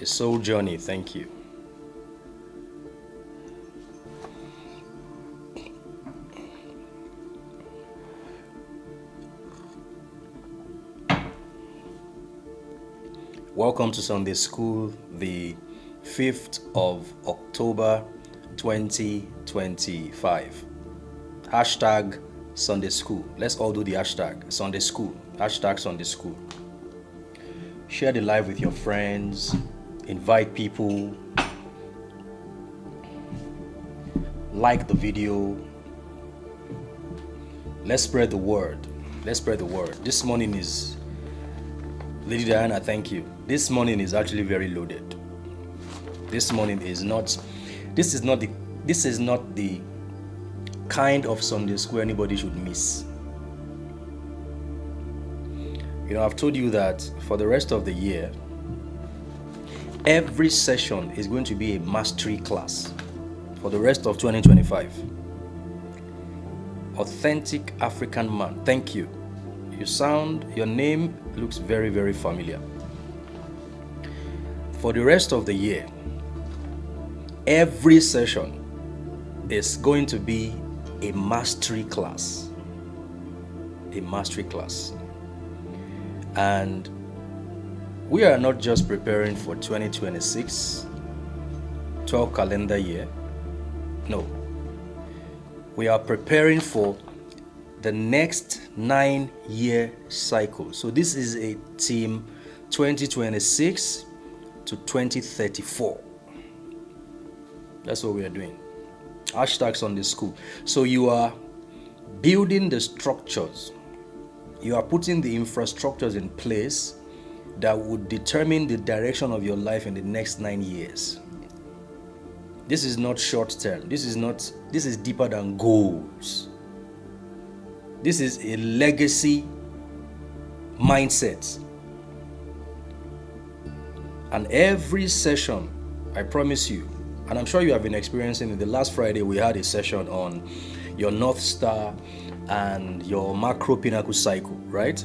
A soul journey, thank you. Welcome to Sunday School, the 5th of October 2025. Hashtag Sunday School. Let's all do the hashtag Sunday School. Hashtag Sunday School. Share the live with your friends. Invite people. Like the video. Let's spread the word. Let's spread the word. This morning is, Lady Diana, thank you. This morning is actually very loaded. This morning is not, this is not the kind of Sunday school anybody should miss. You know, I've told you that for the rest of the year, every session is going to be a mastery class for the rest of 2025. Authentic African man, thank you. Your name looks very, very familiar. For the rest of the year, every session is going to be a mastery class. A mastery class. And we are not just preparing for 2026, 12 calendar year. No. We are preparing for the next 9-year cycle. So this is a team 2026 to 2034. That's what we are doing. Hashtag Sunday School. So you are building the structures. You are putting the infrastructures in place that would determine the direction of your life in the next 9 years. This is not short term. This is deeper than goals. This is a legacy mindset. And every session, I promise you, and I'm sure you have been experiencing it. The last Friday we had a session on your North Star and your macro pinnacle cycle, right?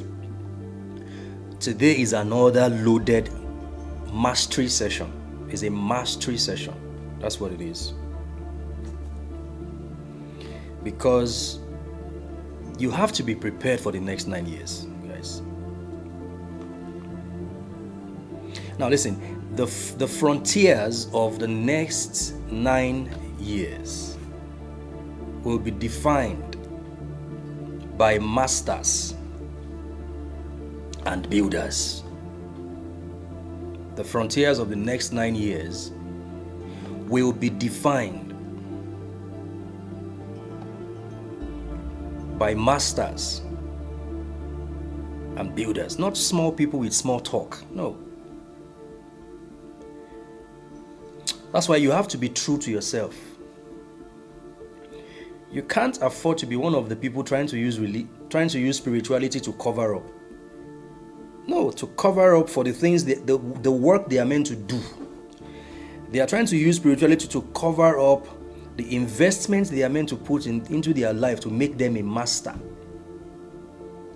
Today is another loaded mastery session. It's a mastery session. That's what it is. Because you have to be prepared for the next 9 years, guys. Now listen, the frontiers of the next 9 years will be defined by masters and builders. The frontiers of the next 9 years will be defined by masters and builders, not small people with small talk. No. That's why you have to be true to yourself. You can't afford to be one of the people trying to use spirituality to cover up. No, to cover up for the things, the work they are meant to do. They are trying to use spirituality to cover up the investments they are meant to put into their life to make them a master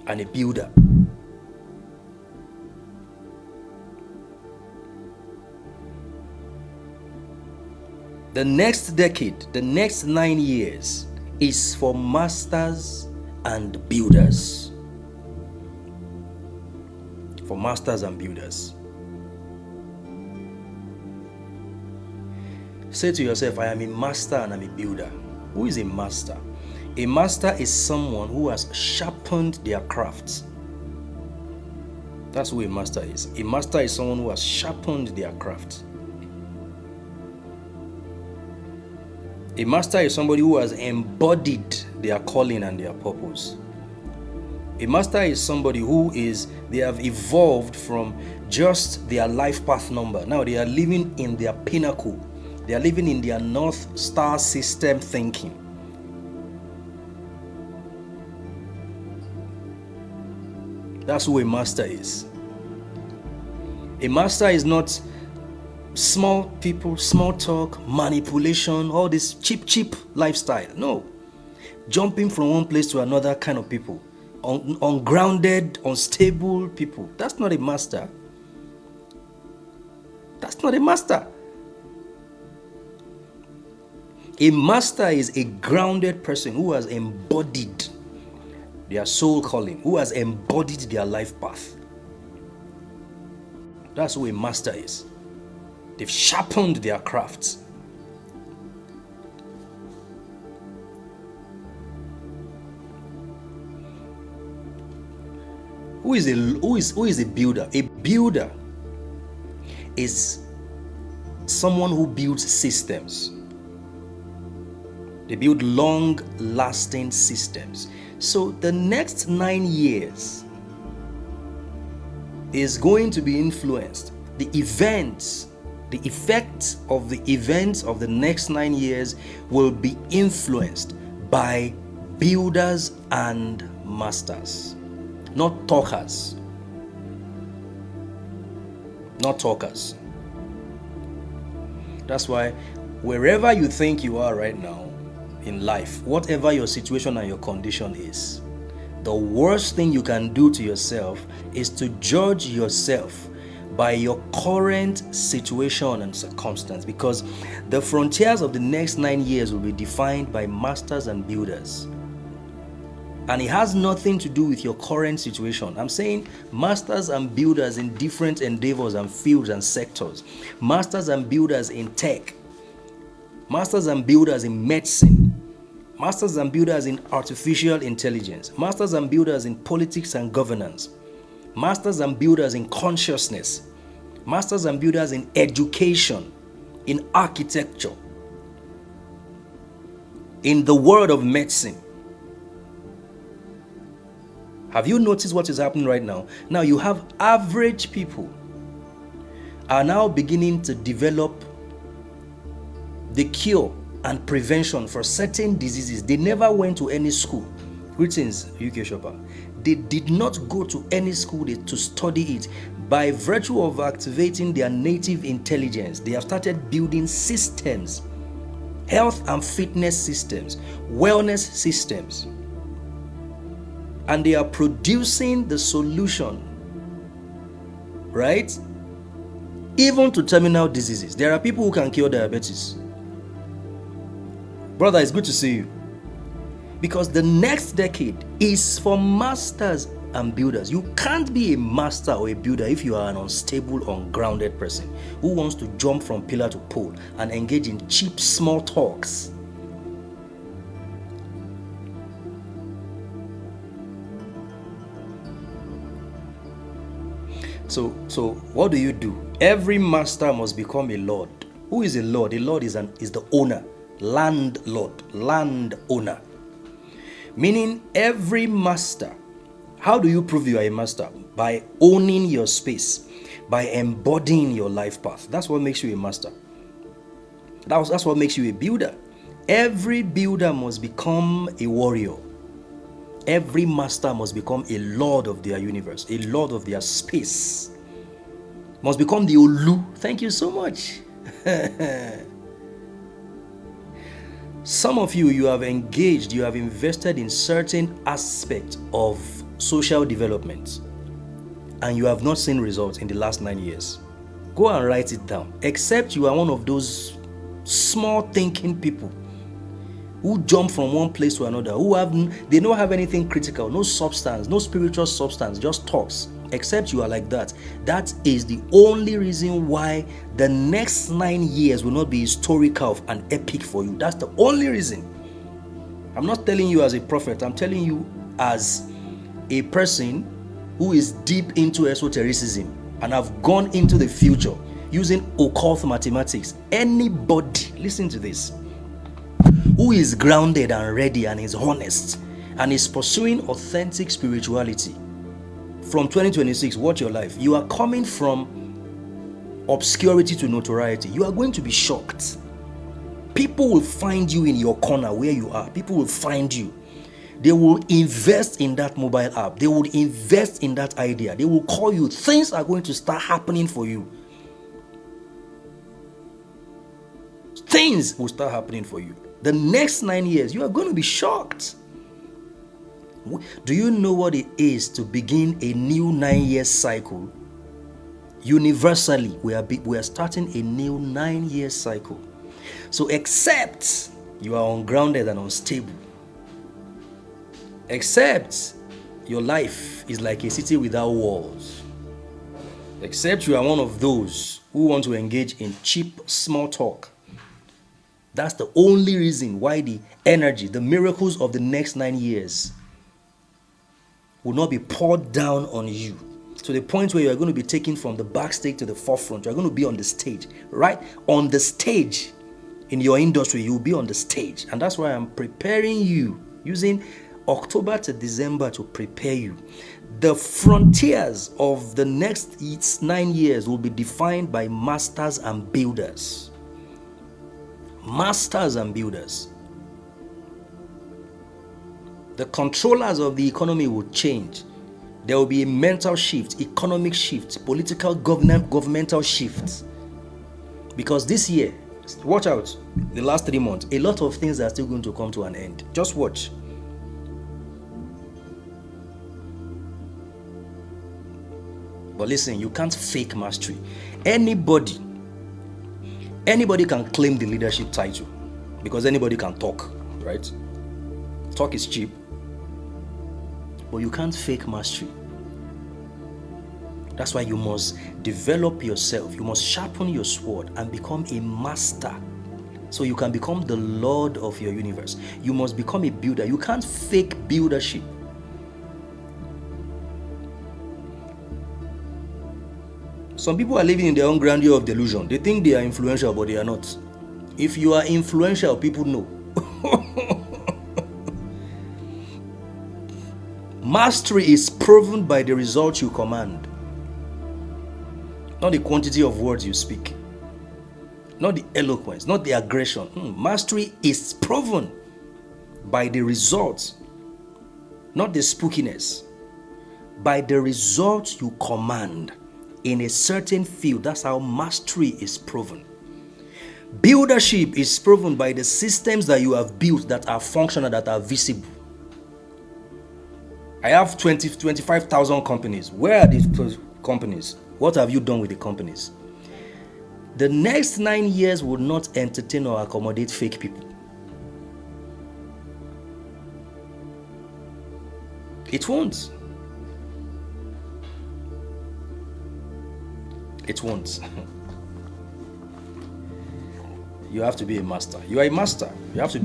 and a builder. The next decade, the next 9 years is for masters and builders. For masters and builders. Say to yourself, I am a master and I'm a builder. Who is a master? A master is someone who has sharpened their craft. That's who a master is. A master is someone who has sharpened their craft. A master is somebody who has embodied their calling and their purpose. A master is somebody they have evolved from just their life path number. Now they are living in their pinnacle. They are living in their North Star system thinking. That's who a master is. A master is not small people, small talk, manipulation, all this cheap lifestyle. No. Jumping from one place to another kind of people. Ungrounded, unstable people. That's not a master. That's That's not a master. A master is a grounded person who has embodied their soul calling, who has embodied their life path. That's who a master is. They've sharpened their crafts. Who is a builder? A builder is someone who builds systems. They build long-lasting systems. So the next 9 years is going to be influenced. The effects of the events of the next 9 years will be influenced by builders and masters, not talkers. Not talkers. That's why wherever you think you are right now in life, whatever your situation and your condition is, the worst thing you can do to yourself is to judge yourself by your current situation and circumstance, because the frontiers of the next 9 years will be defined by masters and builders. And it has nothing to do with your current situation. I'm saying masters and builders in different endeavors and fields and sectors. Masters and builders in tech. Masters and builders in medicine. Masters and builders in artificial intelligence. Masters and builders in politics and governance. Masters and builders in consciousness. Masters and builders in education, in architecture, in the world of medicine. Have you noticed what is happening right now? Now you have average people are now beginning to develop the cure and prevention for certain diseases. They never went to any school. Greetings, UK Shopper. They did not go to any school to study it. By virtue of activating their native intelligence, they have started building systems, health and fitness systems, wellness systems. And they are producing the solution, right? Even to terminal diseases. There are people who can cure diabetes. Brother, it's good to see you. Because the next decade is for masters and builders. You can't be a master or a builder if you are an unstable, ungrounded person who wants to jump from pillar to pole and engage in cheap, small talks. So what do you do? Every master must become a lord. Who is a lord? A lord is the owner, landlord, land owner. Meaning every master. How do you prove you are a master? By owning your space, by embodying your life path. That's what makes you a master. That's what makes you a builder. Every builder must become a warrior. Every master must become a lord of their universe, a lord of their space. Must become the Olu. Thank you so much. Some of you have engaged, you have invested in certain aspects of social development, and you have not seen results in the last 9 years. Go and write it down. Except you are one of those small thinking people who jump from one place to another, they don't have anything critical, no substance, no spiritual substance, just talks. Except you are like that. That is the only reason why the next 9 years will not be historical and epic for you. That's the only reason. I'm not telling you as a prophet. I'm telling you as a person who is deep into esotericism and have gone into the future using occult mathematics. Anybody, listen to this, who is grounded and ready and is honest and is pursuing authentic spirituality from 2026, watch your life. You are coming from obscurity to notoriety. You are going to be shocked. People will find you in your corner where you are. People will find you. They will invest in that mobile app. They will invest in that idea. They will call you. Things are going to start happening for you. Things will start happening for you. The next 9 years, you are going to be shocked. Do you know what it is to begin a new 9-year cycle Universally, we are starting a new 9-year cycle. So except you are ungrounded and unstable, except your life is like a city without walls, except you are one of those who want to engage in cheap small talk, that's the only reason why the energy, the miracles of the next 9 years will not be poured down on you to the point where you are going to be taken from the backstage to the forefront. You are going to be on the stage, right? On the stage in your industry, you will be on the stage. And that's why I'm preparing you, using October to December to prepare you. The frontiers of the next 9 years will be defined by masters and builders. Masters and builders. The controllers of the economy will change. There will be a mental shift, economic shift, political governmental shift. Because this year, watch out, the last 3 months, a lot of things are still going to come to an end. Just watch. But listen, you can't fake mastery. Anybody can claim the leadership title because anybody can talk, right? Talk is cheap. But you can't fake mastery. That's why you must develop yourself. You must sharpen your sword and become a master so you can become the Lord of your universe. You must become a builder. You can't fake buildership. Some people are living in their own grandeur of delusion. They think they are influential, but they are not. If you are influential, people know. Mastery is proven by the results you command, not the quantity of words you speak, not the eloquence, not the aggression. Mastery is proven by the results, not the spookiness, by the results you command in a certain field. That's how mastery is proven. Buildership is proven by the systems that you have built that are functional, that are visible. I have 25,000 companies. Where are these companies? What have you done with the companies? The next 9 years will not entertain or accommodate fake people. It won't. It won't. You have to be a master. You are a master. You have to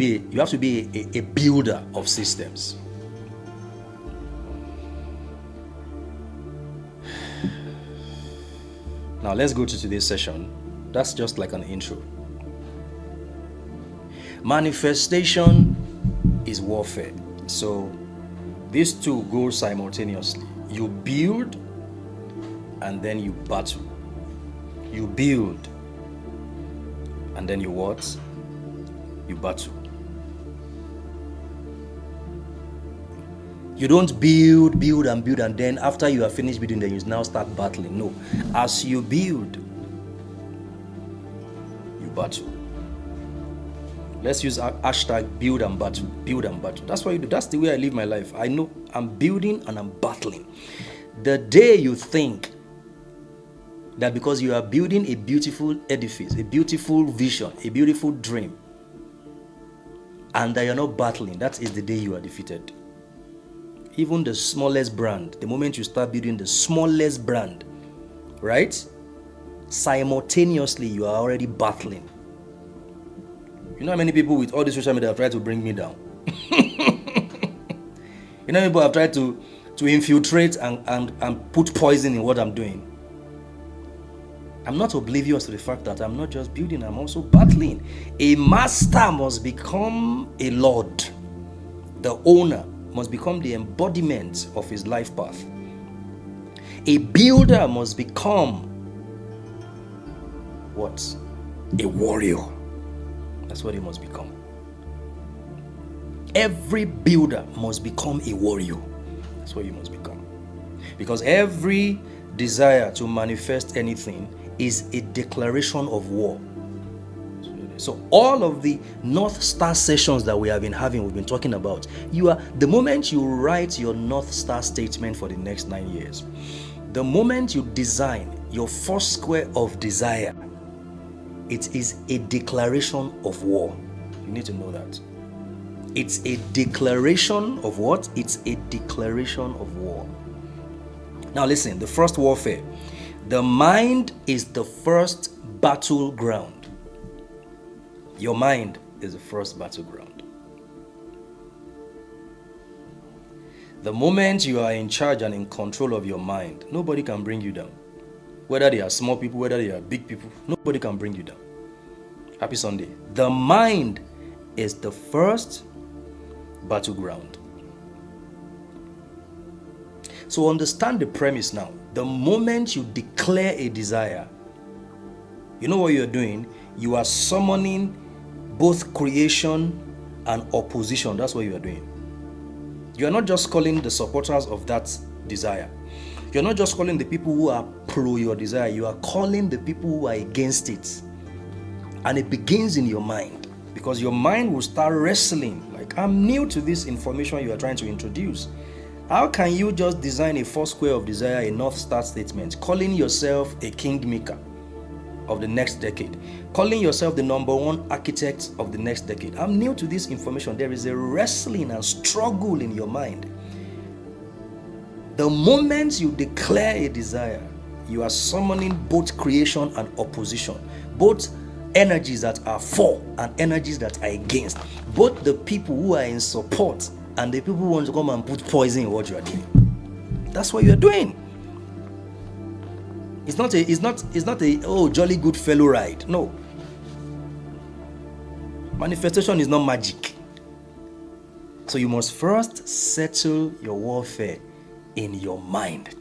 be a builder of systems. Now let's go to today's session. That's just like an intro. Manifestation is warfare. So these two go simultaneously. You build and then you battle. You build and then you what? You battle. You don't build and then after you are finished building, then you now start battling. No. As you build, you battle. Let's use hashtag build and battle. Build and battle. That's what you do. That's the way I live my life. I know I'm building and I'm battling. The day you think that because you are building a beautiful edifice, a beautiful vision, a beautiful dream, and that you're not battling, that is the day you are defeated. Even the smallest brand, the moment you start building the smallest brand, right? Simultaneously, you are already battling. You know how many people with all this social media have tried to bring me down? You know, people have tried to infiltrate and put poison in what I'm doing. I'm not oblivious to the fact that I'm not just building, I'm also battling. A master must become a lord. The owner must become the embodiment of his life path. A builder must become what? A warrior. That's what he must become. Every builder must become a warrior. That's what you must become. Because every desire to manifest anything is a declaration of war. So all of the North Star sessions that we have been having, we've been talking about, the moment you write your North Star statement for the next 9 years, the moment you design your first square of desire, it is a declaration of war. You need to know that. It's a declaration of what? It's a declaration of war. Now listen, the first warfare. The mind is the first battleground. Your mind is the first battleground. The moment you are in charge and in control of your mind, nobody can bring you down. Whether they are small people, whether they are big people, nobody can bring you down. Happy Sunday. The mind is the first battleground. So understand the premise now. The moment you declare a desire, you know what you're doing? You are summoning both creation and opposition. That's what you are doing. You are not just calling the supporters of that desire. You're not just calling the people who are pro your desire. You are calling the people who are against it. And it begins in your mind, because your mind will start wrestling. Like, I'm new to this information you are trying to introduce. How can you just design a four square of desire, a North Star statement, calling yourself a kingmaker of the next decade, calling yourself the number one architect of the next decade? I'm new to this information. There is a wrestling and struggle in your mind. The moment you declare a desire, you are summoning both creation and opposition, both energies that are for and energies that are against, both the people who are in support and the people who want to come and put poison in what you are doing. That's what you are doing. It's not a oh jolly good fellow ride. No. Manifestation is not magic. So you must first settle your warfare in your mind.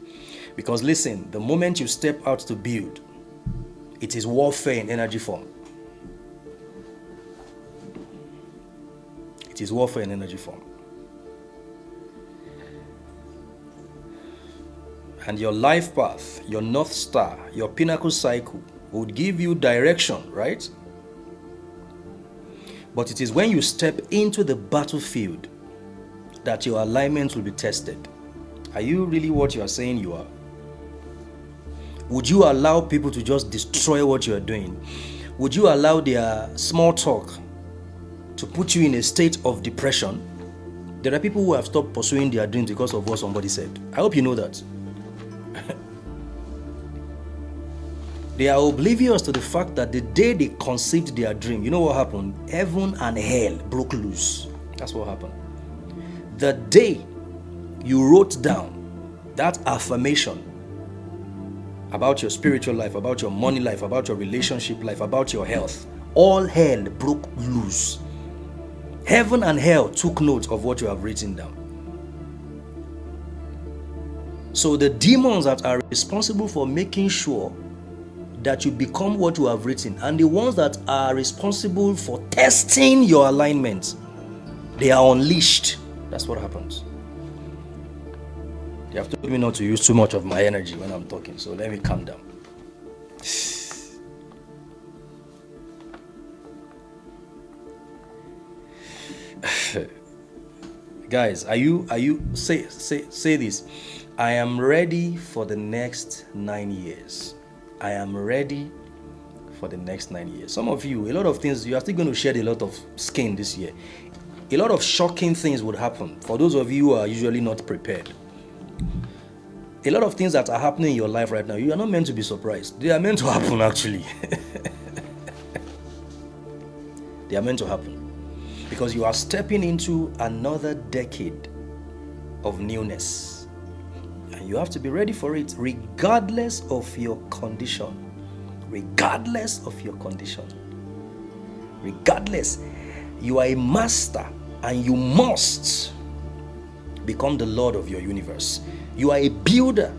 Because listen, the moment you step out to build, it is warfare in energy form. It is warfare in energy form. And your life path, your North Star, your pinnacle cycle would give you direction, right? But it is when you step into the battlefield that your alignment will be tested. Are you really what you are saying you are? Would you allow people to just destroy what you are doing? Would you allow their small talk to put you in a state of depression? There are people who have stopped pursuing their dreams because of what somebody said. I hope you know that. They are oblivious to the fact that the day they conceived their dream, you know what happened? Heaven and hell broke loose. That's what happened. The day you wrote down that affirmation about your spiritual life, about your money life, about your relationship life, about your health, all hell broke loose. Heaven and hell took note of what you have written down. So the demons that are responsible for making sure that you become what you have written, and the ones that are responsible for testing your alignment, they are unleashed. That's what happens. You have told me not to use too much of my energy when I'm talking, so let me calm down. Guys, are you say this? I am ready for the next 9 years. I am ready for the next 9 years. Some of you, a lot of things, you are still going to shed a lot of skin this year. A lot of shocking things would happen for those of you who are usually not prepared. A lot of things that are happening in your life right now, you are not meant to be surprised. They are meant to happen, actually. They are meant to happen. Because you are stepping into another decade of newness. And you have to be ready for it, regardless of your condition. Regardless of your condition. Regardless. You are a master and you must become the Lord of your universe. You are a builder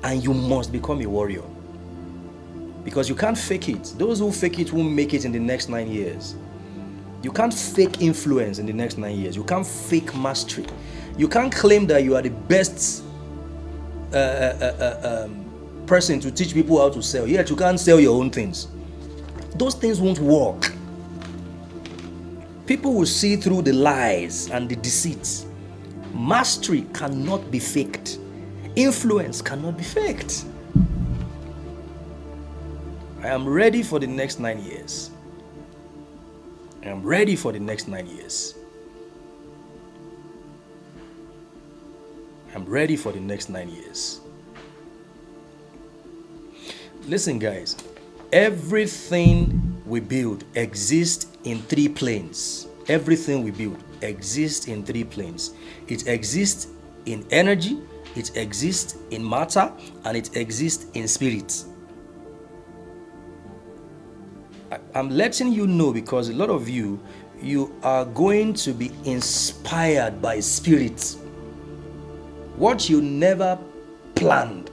and you must become a warrior. Because you can't fake it. Those who fake it won't make it in the next 9 years. You can't fake influence in the next 9 years. You can't fake mastery. You can't claim that you are the best person to teach people how to sell, yet you can't sell your own things. Those things won't work. People will see through the lies and the deceits. Mastery cannot be faked. Influence cannot be faked. I am ready for the next 9 years. I am ready for the next 9 years. I'm ready for the next 9 years. Listen, guys, everything we build exists in 3 planes. Everything we build exists in 3 planes. It exists in energy, it exists in matter, and it exists in spirit. I'm letting you know because a lot of you are going to be inspired by spirit. What you never planned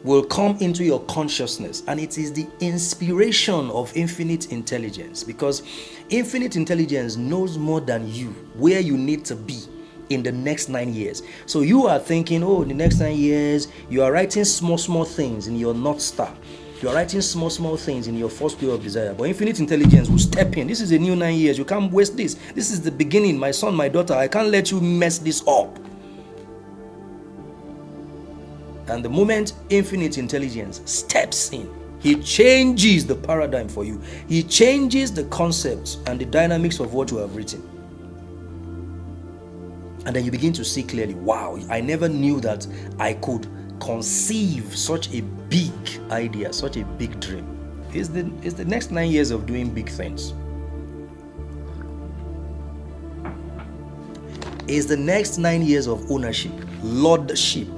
will come into your consciousness, and it is the inspiration of infinite intelligence, because infinite intelligence knows more than you where you need to be in the next 9 years. So you are thinking, oh, in the next 9 years, you are writing small things in your North Star. You are writing small things in your first wheel of desire. But infinite intelligence will step in. This is a new 9 years. You can't waste this. This is the beginning. My son, my daughter, I can't let you mess this up. And the moment infinite intelligence steps in, he changes the paradigm for you. He changes the concepts and the dynamics of what you have written. And then you begin to see clearly, wow, I never knew that I could conceive such a big idea, such a big dream. It's the next 9 years of doing big things. It's the next 9 years of ownership, lordship.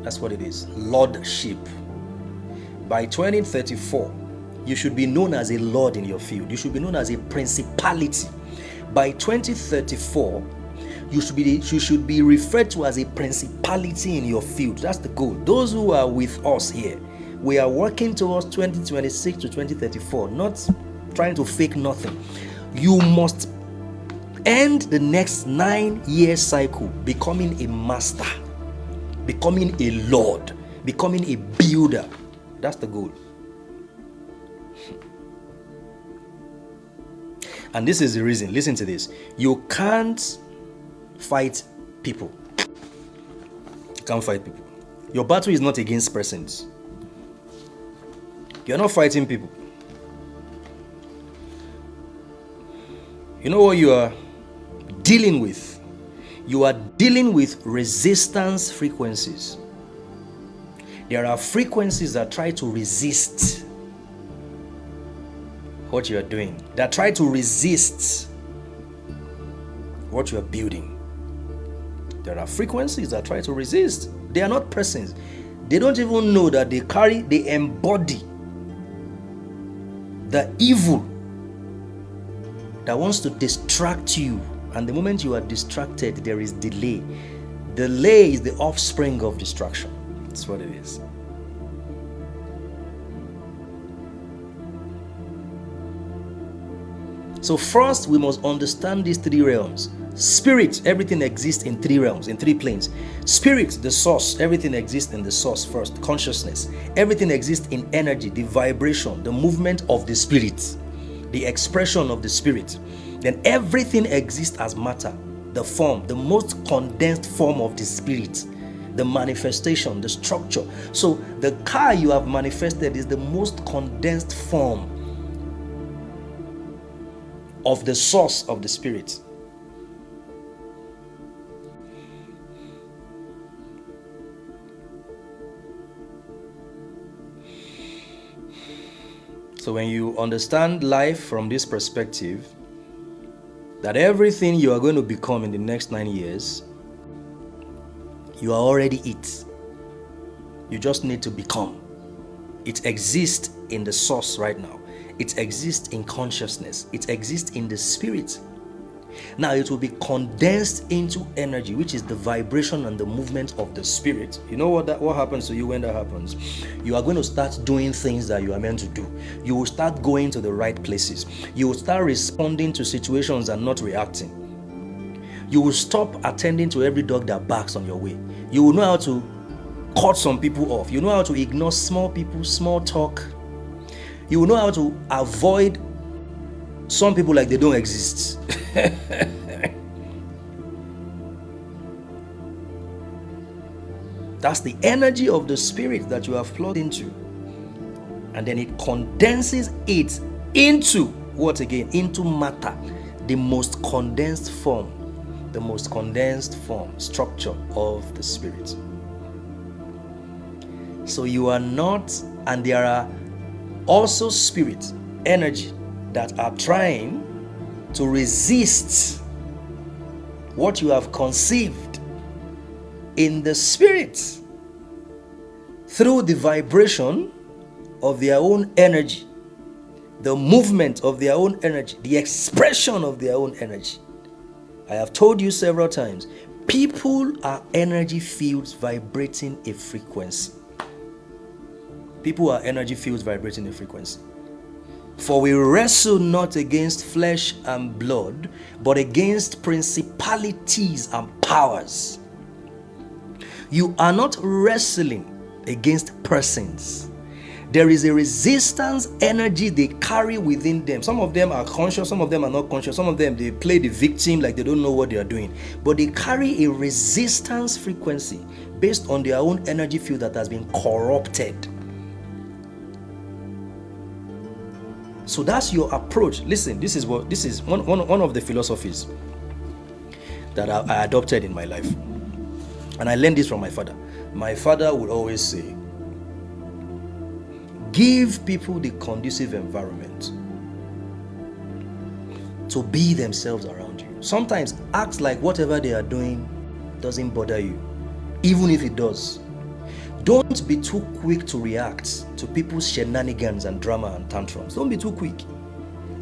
That's what it is, lordship. By 2034, you should be known as a lord in your field. You should be known as a principality. By 2034, you should be referred to as a principality in your field. That's the goal. Those who are with us here, we are working towards 2026 to 2034, not trying to fake nothing. You must end the next 9-year cycle becoming a master, becoming a lord, becoming a builder. That's the goal. And this is the reason. Listen to this. You can't fight people. You can't fight people. Your battle is not against persons. You're not fighting people. You know what you are dealing with? You are dealing with resistance frequencies. There are frequencies that try to resist what you are doing, that try to resist what you are building. There are frequencies that try to resist. They are not persons. They don't even know that they embody the evil that wants to distract you. And the moment you are distracted, there is delay. Delay is the offspring of distraction. That's what it is. So first, we must understand these 3 realms. Spirit, everything exists in 3 realms, in 3 planes. Spirit, the source, everything exists in the source first. Consciousness, everything exists in energy, the vibration, the movement of the spirit, the expression of the spirit. Then everything exists as matter, the form, the most condensed form of the spirit, the manifestation, the structure. So the car you have manifested is the most condensed form of the source of the spirit. So when you understand life from this perspective, that everything you are going to become in the next 9 years, you are already it. You just need to become. It exists in the source right now. It exists in consciousness. It exists in the spirit. Now it will be condensed into energy, which is the vibration and the movement of the spirit. You know what happens to you when that happens? You are going to start doing things that you are meant to do. You will start going to the right places. You will start responding to situations and not reacting. You will stop attending to every dog that barks on your way. You will know how to cut some people off. You know how to ignore small people, small talk. You will know how to avoid some people like they don't exist. That's the energy of the spirit that you have plugged into. And then it condenses it into what again? Into matter, the most condensed form, structure of the spirit. So you are not, and there are also spirit, energy that are trying to resist what you have conceived in the spirit through the vibration of their own energy, the movement of their own energy, the expression of their own energy. I have told you several times, people are energy fields vibrating a frequency. People are energy fields vibrating a frequency. For we wrestle not against flesh and blood, but against principalities and powers. You are not wrestling against persons. There is a resistance energy they carry within them. Some of them are conscious, some of them are not conscious. Some of them, they play the victim like they don't know what they are doing. But they carry a resistance frequency based on their own energy field that has been corrupted. So that's your approach. Listen, this is one of the philosophies that I adopted in my life. And I learned this from my father. My father would always say, give people the conducive environment to be themselves around you. Sometimes act like whatever they are doing doesn't bother you, even if it does. Don't be too quick to react to people's shenanigans and drama and tantrums. Don't be too quick.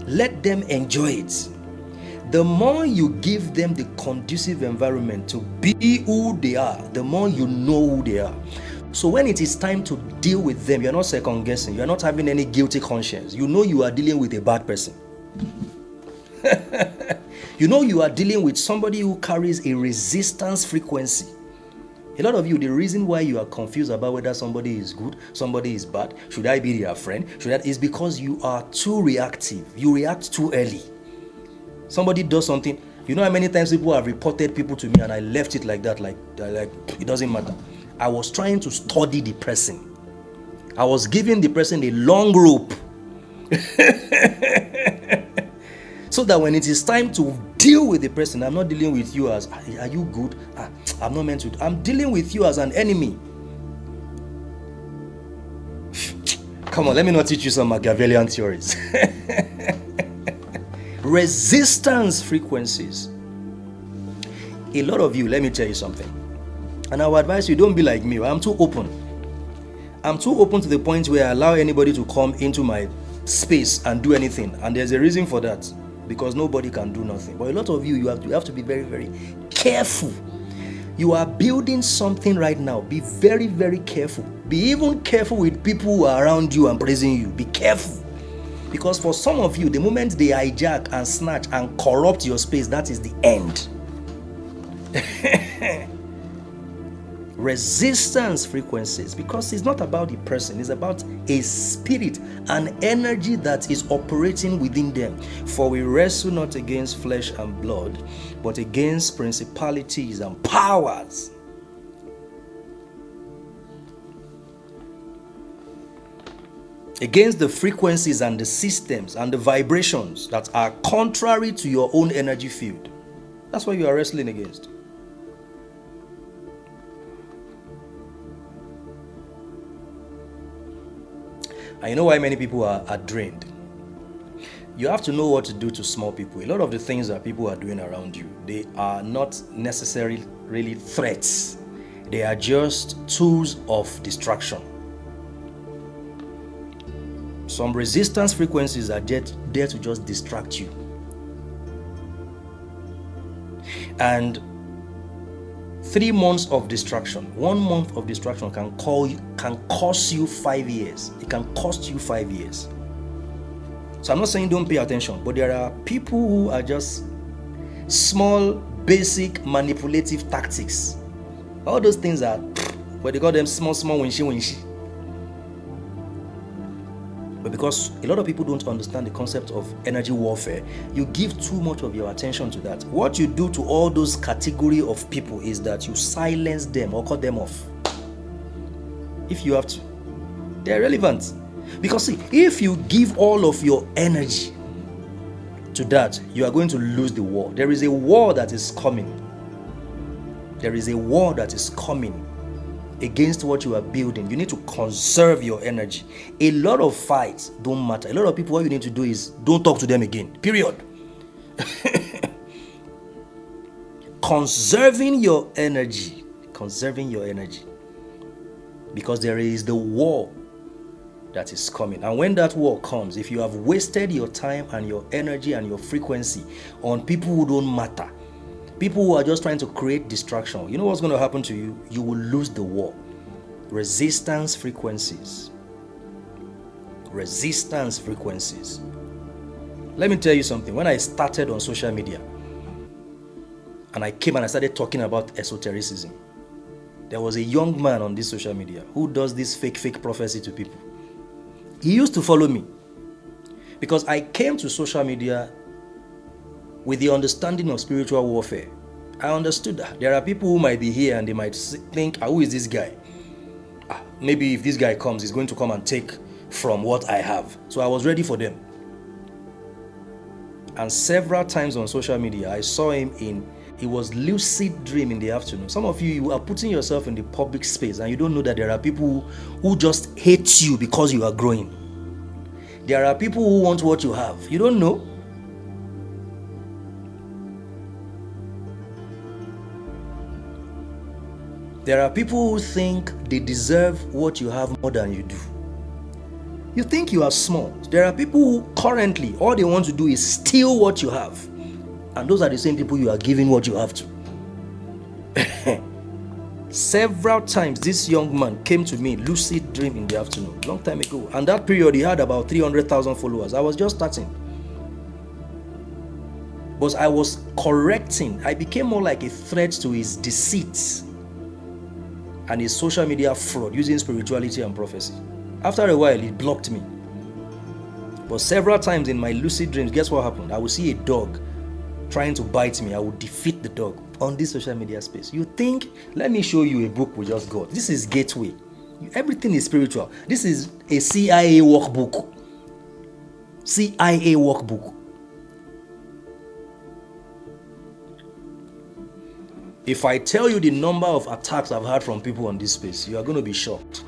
Let them enjoy it. The more you give them the conducive environment to be who they are, the more you know who they are. So when it is time to deal with them, you're not second guessing. You're not having any guilty conscience. You know you are dealing with a bad person. You know you are dealing with somebody who carries a resistance frequency. A lot of you, the reason why you are confused about whether somebody is good, somebody is bad, should I be their friend, is because you are too reactive. You react too early. Somebody does something. You know how many times people have reported people to me and I left it like that, like it doesn't matter. I was trying to study the person. I was giving the person a long rope. So that when it is time to deal with the person, I'm not dealing with you as, are you good? I'm not meant to. I'm dealing with you as an enemy. Come on, let me not teach you some Machiavellian theories. Resistance frequencies. A lot of you, let me tell you something. And I would advise you, don't be like me. I'm too open. I'm too open to the point where I allow anybody to come into my space and do anything. And there's a reason for that. Because nobody can do nothing. But a lot of you, you have to be very, very careful. You are building something right now. Be very, very careful. Be even careful with people who are around you and praising you. Be careful. Because for some of you, the moment they hijack and snatch and corrupt your space, that is the end. Resistance frequencies, because it's not about the person, it's about a spirit, an energy that is operating within them. For we wrestle not against flesh and blood, but against principalities and powers. Against the frequencies and the systems and the vibrations that are contrary to your own energy field. That's what you are wrestling against. And you know why many people are drained? You have to know what to do to small people. A lot of the things that people are doing around you, they are not necessarily really threats. They are just tools of distraction. Some resistance frequencies are there to just distract you. And 3 months of distraction, 1 month of distraction can cost you 5 years. It can cost you 5 years. So I'm not saying don't pay attention, but there are people who are just small, basic, manipulative tactics. All those things are, what they call them, small, winchy. But because a lot of people don't understand the concept of energy warfare, you give too much of your attention to that. What you do to all those category of people is that you silence them or cut them off. if you have to. They're relevant. Because see, if you give all of your energy to that, you are going to lose the war. There is a war that is coming. There is a war that is coming against what you are building. You need to conserve your energy. A lot of fights don't matter. A lot of people, what you need to do is don't talk to them again. Period. Conserving your energy. Conserving your energy. Because there is the war that is coming. And when that war comes, if you have wasted your time and your energy and your frequency on people who don't matter, people who are just trying to create distraction, you know what's going to happen to you? You will lose the war. Resistance frequencies. Resistance frequencies. Let me tell you something. When I started on social media and I came and I started talking about esotericism, there was a young man on this social media who does this fake prophecy to people. He used to follow me because I came to social media with the understanding of spiritual warfare. I understood that there are people who might be here and they might think, who is this guy? Maybe if this guy comes, he's going to come and take from what I have. So I was ready for them. And several times on social media, I saw him it was lucid dream in the afternoon. Some of you are putting yourself in the public space and you don't know that there are people who just hate you because you are growing. There are people who want what you have. You don't know. There are people who think they deserve what you have more than you do. You think you are small. There are people who currently, all they want to do is steal what you have. And those are the same people you are giving what you have to. Several times this young man came to me, lucid dream in the afternoon, long time ago. And that period he had about 300,000 followers. I was just starting. But I was correcting. I became more like a threat to his deceit and his social media fraud using spirituality and prophecy. After a while, he blocked me. But several times in my lucid dreams, guess what happened? I would see a dog trying to bite me. I would defeat the dog on this social media space. You think, let me show you a book we just got. This is Gateway. Everything is spiritual. This is a CIA workbook. CIA workbook. If I tell you the number of attacks I've had from people on this space, you are going to be shocked.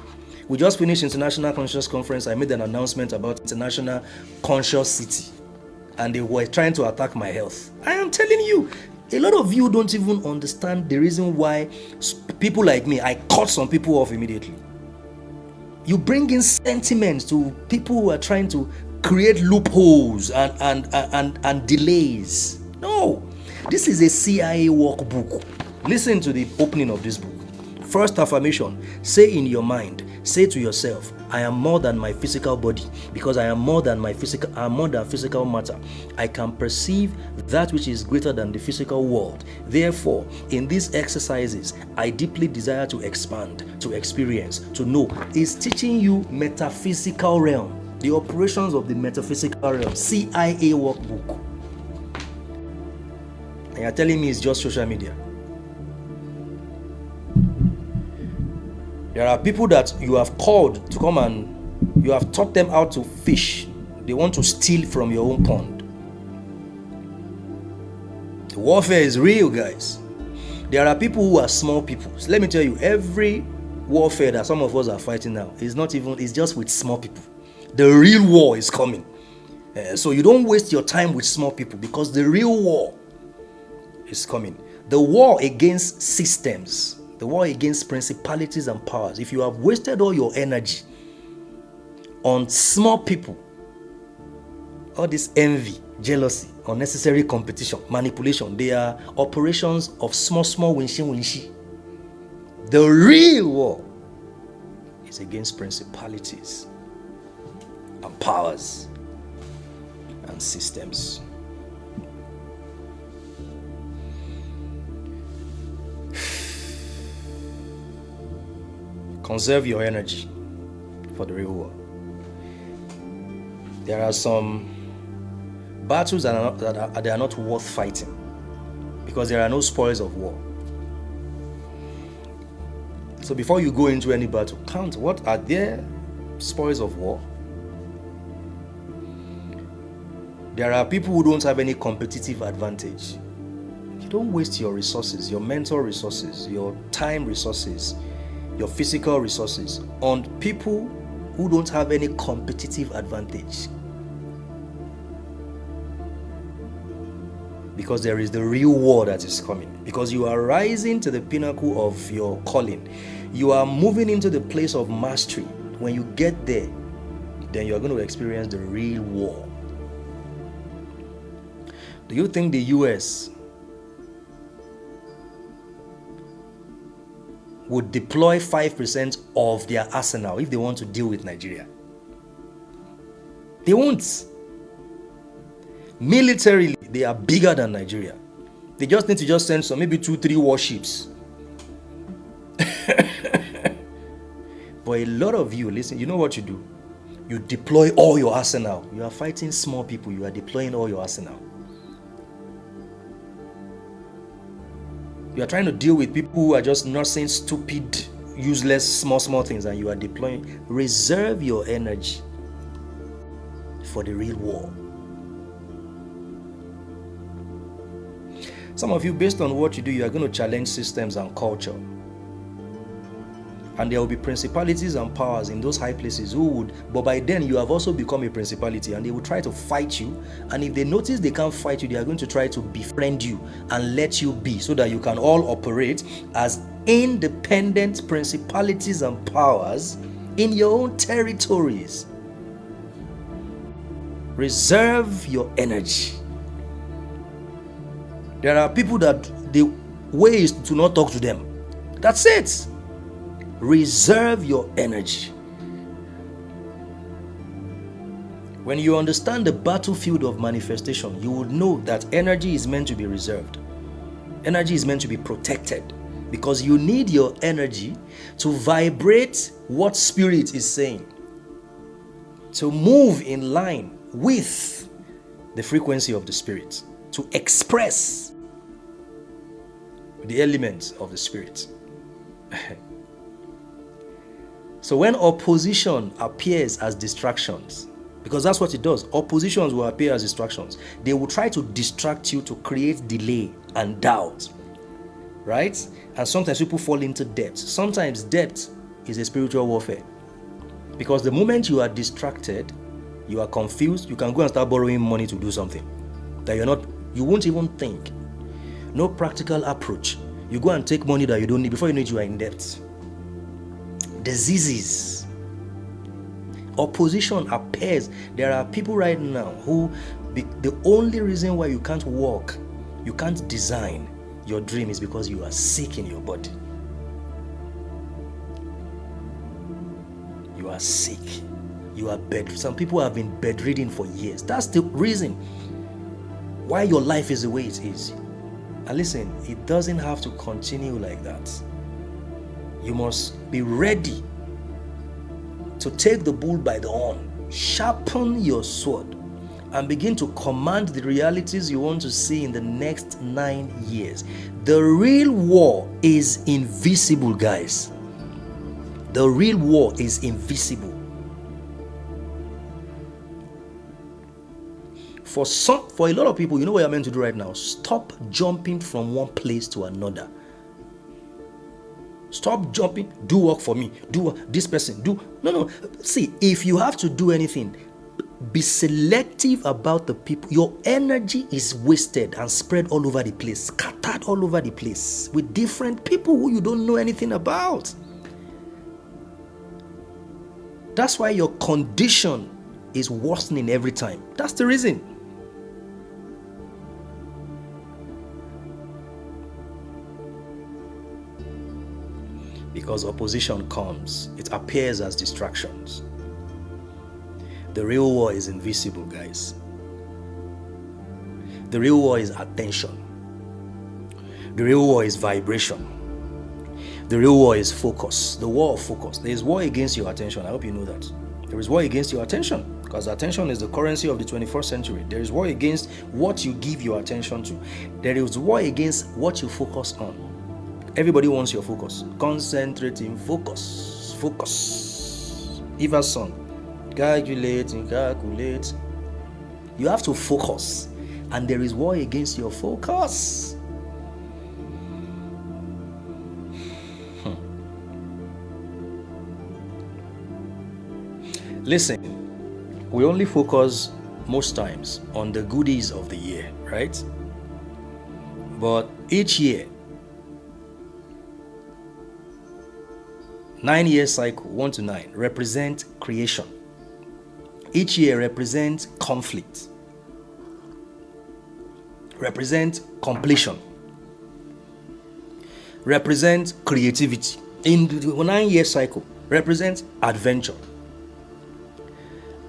We just finished International Conscious Conference. I made an announcement about International Conscious City. And they were trying to attack my health. I am telling you, a lot of you don't even understand the reason why people like me, I cut some people off immediately. You bring in sentiments to people who are trying to create loopholes and delays. No, this is a CIA workbook. Listen to the opening of this book. First affirmation, say in your mind, say to yourself, I am more than my physical body, because I am more than physical matter. I can perceive that which is greater than the physical world. Therefore, in these exercises, I deeply desire to expand, to experience, to know. It's teaching you metaphysical realm, the operations of the metaphysical realm, CIA workbook. And you're telling me it's just social media. There are people that you have called to come and you have taught them how to fish. They want to steal from your own pond. The warfare is real, guys. There are people who are small people. So let me tell you, every warfare that some of us are fighting now it's just with small people. The real war is coming. So you don't waste your time with small people, because the real war is coming. The war against systems. The war against principalities and powers. If you have wasted all your energy on small people, all this envy, jealousy, unnecessary competition, manipulation, they are operations of small winshi. The real war is against principalities and powers and systems. Conserve your energy for the real war. There are some battles that are not worth fighting, because there are no spoils of war. So before you go into any battle, count what are there spoils of war. There are people who don't have any competitive advantage. You don't waste your resources, your mental resources, your time resources, your physical resources on people who don't have any competitive advantage. Because there is the real war that is coming. Because you are rising to the pinnacle of your calling. You are moving into the place of mastery. When you get there, then you are going to experience the real war. Do you think the US would deploy 5% of their arsenal if they want to deal with Nigeria? They won't. Militarily, they are bigger than Nigeria. They just need to send some, maybe 2-3 warships. But a lot of you, listen, you know what you do? You deploy all your arsenal. You are fighting small people. You are deploying all your arsenal. You are trying to deal with people who are just not saying stupid, useless, small things, and you are deploying. Reserve your energy for the real war. Some of you, based on what you do, you are going to challenge systems and culture. And there will be principalities and powers in those high places who would, but by then you have also become a principality, and they will try to fight you. And if they notice they can't fight you, they are going to try to befriend you and let you be, so that you can all operate as independent principalities and powers in your own territories. Reserve your energy. There are people that the way is to not talk to them. That's it. Reserve your energy. When you understand the battlefield of manifestation, you will know that energy is meant to be reserved. Energy is meant to be protected, because you need your energy to vibrate what spirit is saying, to move in line with the frequency of the spirit, to express the elements of the spirit. So when opposition appears as distractions, because that's what it does, oppositions will appear as distractions. They will try to distract you to create delay and doubt, right? And sometimes people fall into debt. Sometimes debt is a spiritual warfare, because the moment you are distracted, you are confused, you can go and start borrowing money to do something that you won't even think. No practical approach. You go and take money that you don't need. Before you know it, you are in debt. Diseases. Opposition appears. There are people right now who, the only reason why you can't walk, you can't design your dream, is because you are sick in your body. You are sick. You are some people have been bedridden for years. That's the reason why your life is the way it is. And listen, it doesn't have to continue like that. You must be ready to take the bull by the horn, sharpen your sword, and begin to command the realities you want to see in the next 9 years. The real war is invisible, guys. The real war is invisible. For a lot of people, you know what you're meant to do right now? Stop jumping from one place to another. Stop jumping. Do work for me. Do this person. No. See, if you have to do anything, be selective about the people. Your energy is wasted and spread all over the place, scattered all over the place with different people who you don't know anything about. That's why your condition is worsening every time. That's the reason. Because opposition comes, it appears as distractions. The real war is invisible, guys. The real war is attention. The real war is vibration. The real war is focus. The war of focus. There is war against your attention. I hope you know that. There is war against your attention, because attention is the currency of the 21st century. There is war against what you give your attention to. There is war against what you focus on. Everybody wants your focus. Concentrating, focus, focus. Eva song, calculate. You have to focus, and there is war against your focus. Listen, we only focus most times on the goodies of the year, right? But each year, 9-year cycle, 1 to 9, represent creation. Each year represents conflict, represent completion, represent creativity. In the 9-year cycle, represents adventure.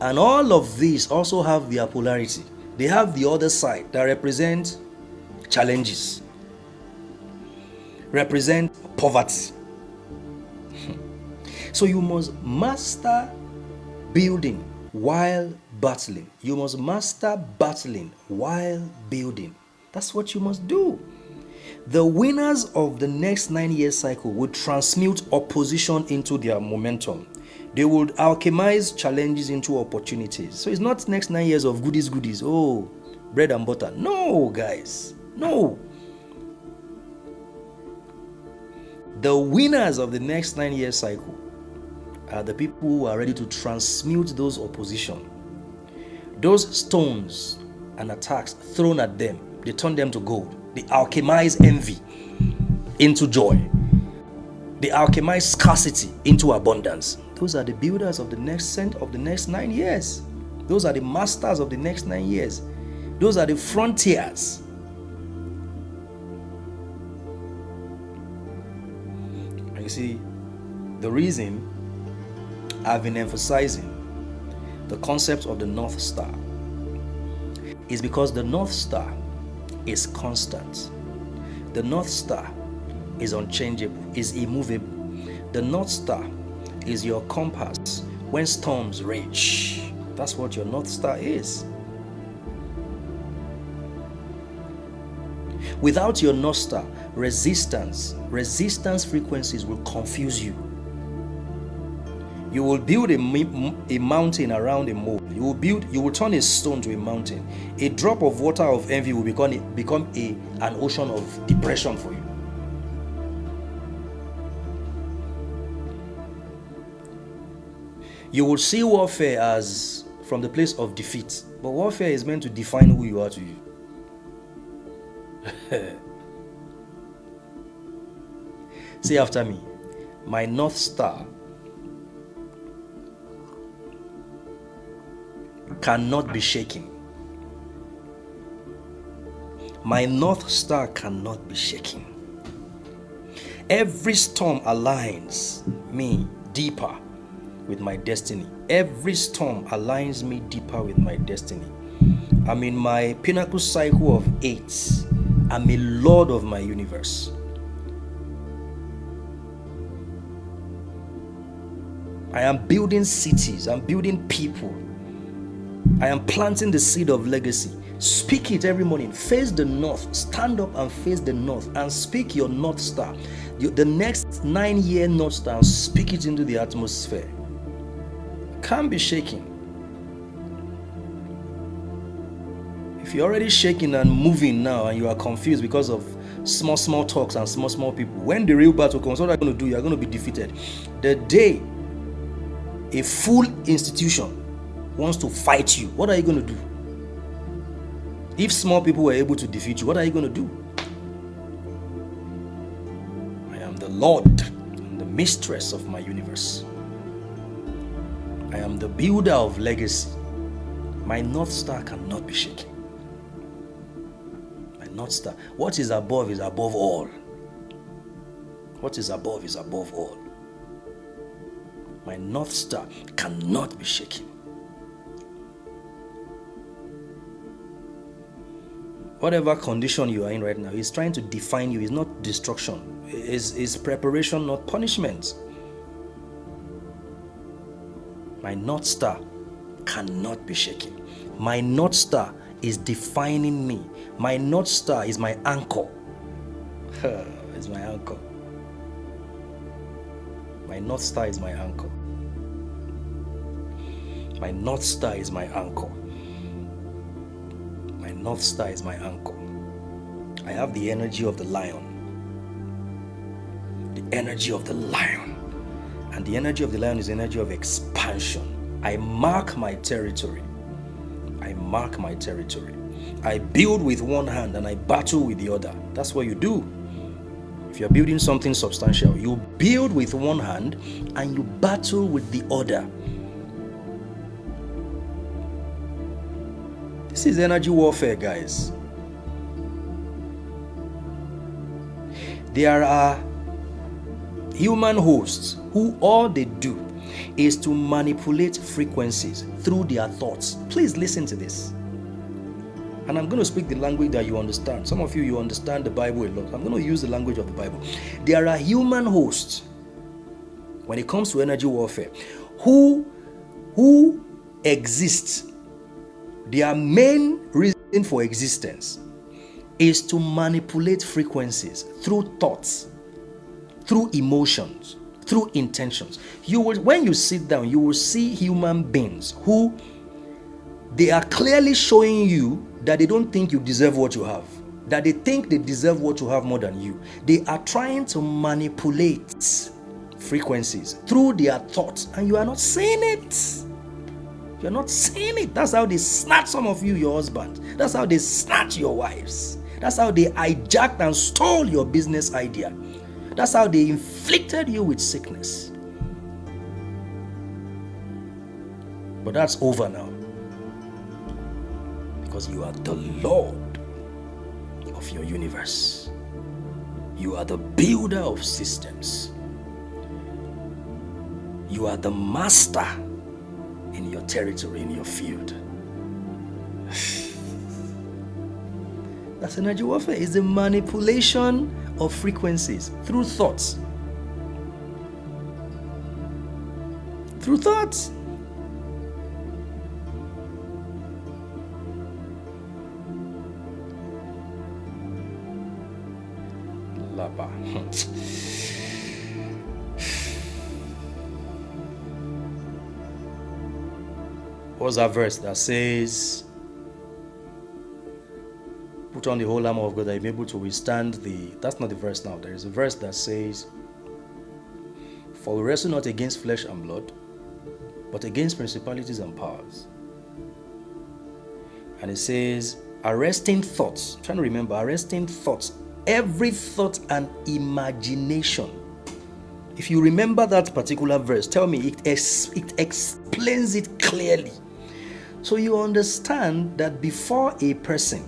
And all of these also have their polarity. They have the other side that represent challenges, represent poverty. So you must master building while battling. You must master battling while building. That's what you must do. The winners of the next 9-year cycle will transmute opposition into their momentum. They would alchemize challenges into opportunities. So it's not next 9 years of goodies, oh, bread and butter. No, guys, no. The winners of the next 9-year cycle are the people who are ready to transmute those opposition. Those stones and attacks thrown at them, they turn them to gold. They alchemize envy into joy. They alchemize scarcity into abundance. Those are the builders of the next 9 years. Those are the masters of the next 9 years. Those are the frontiers. And you see, the reason I've been emphasizing the concept of the North Star is because the North Star is constant. The North Star is unchangeable, is immovable. The North Star is your compass when storms rage. That's what your North Star is. Without your North Star, resistance frequencies will confuse you. You will build a mountain around a mole. You will turn a stone to a mountain. A drop of water of envy will become an ocean of depression for you. You will see warfare as from the place of defeat, but warfare is meant to define who you are to you. Say after me, my North Star cannot be shaken. My North Star cannot be shaken. Every storm aligns me deeper with my destiny. Every storm aligns me deeper with my destiny. I'm in my pinnacle cycle of 8. I'm a lord of my universe. I am building cities. I'm building people. I am planting the seed of legacy. Speak it every morning. Face the north. Stand up and face the north and speak your North Star. The next 9-year North Star, and speak it into the atmosphere. Can't be shaking. If you're already shaking and moving now and you are confused because of small talks and small people, when the real battle comes, what are you going to do? You're going to be defeated. The day a full institution wants to fight you, what are you going to do? If small people were able to defeat you, what are you going to do? I am the Lord and the mistress of my universe. I am the builder of legacy. My North Star cannot be shaken. My North Star. What is above all. What is above is above all. My North Star cannot be shaken. Whatever condition you are in right now is trying to define you. It's not destruction. It's preparation, not punishment. My North Star cannot be shaken. My North Star is defining me. My North Star is my anchor. It's my anchor. My North Star is my anchor. My North Star is my anchor. My North Star is my anchor. I have the energy of the lion. The energy of the lion. And the energy of the lion is the energy of expansion. I mark my territory. I mark my territory. I build with one hand and I battle with the other. That's what you do. If you're building something substantial, you build with one hand and you battle with the other. This is energy warfare, guys. There are human hosts who all they do is to manipulate frequencies through their thoughts. Please listen to this. And I'm going to speak the language that you understand. Some of you understand the Bible a lot. I'm going to use the language of the Bible. There are human hosts, when it comes to energy warfare, who exist. Their main reason for existence is to manipulate frequencies through thoughts, through emotions, through intentions. When you sit down, you will see human beings who they are clearly showing you that they don't think you deserve what you have, that they think they deserve what you have more than you. They are trying to manipulate frequencies through their thoughts, and you are not seeing it. You're not seeing it. That's how they snatch some of you, your husband. That's how they snatch your wives. That's how they hijacked and stole your business idea. That's how they inflicted you with sickness. But that's over now. Because you are the Lord of your universe. You are the builder of systems. You are the master in your territory, in your field. That's energy warfare. It's the manipulation of frequencies through thoughts. Through thoughts. Lapa. What's that verse that says, put on the whole armor of God that you're able to withstand that's not the verse now. There is a verse that says, for we wrestle not against flesh and blood, but against principalities and powers. And it says, arresting thoughts. I'm trying to remember, arresting thoughts. Every thought and imagination. If you remember that particular verse, tell me, it explains it clearly. So you understand that before a person,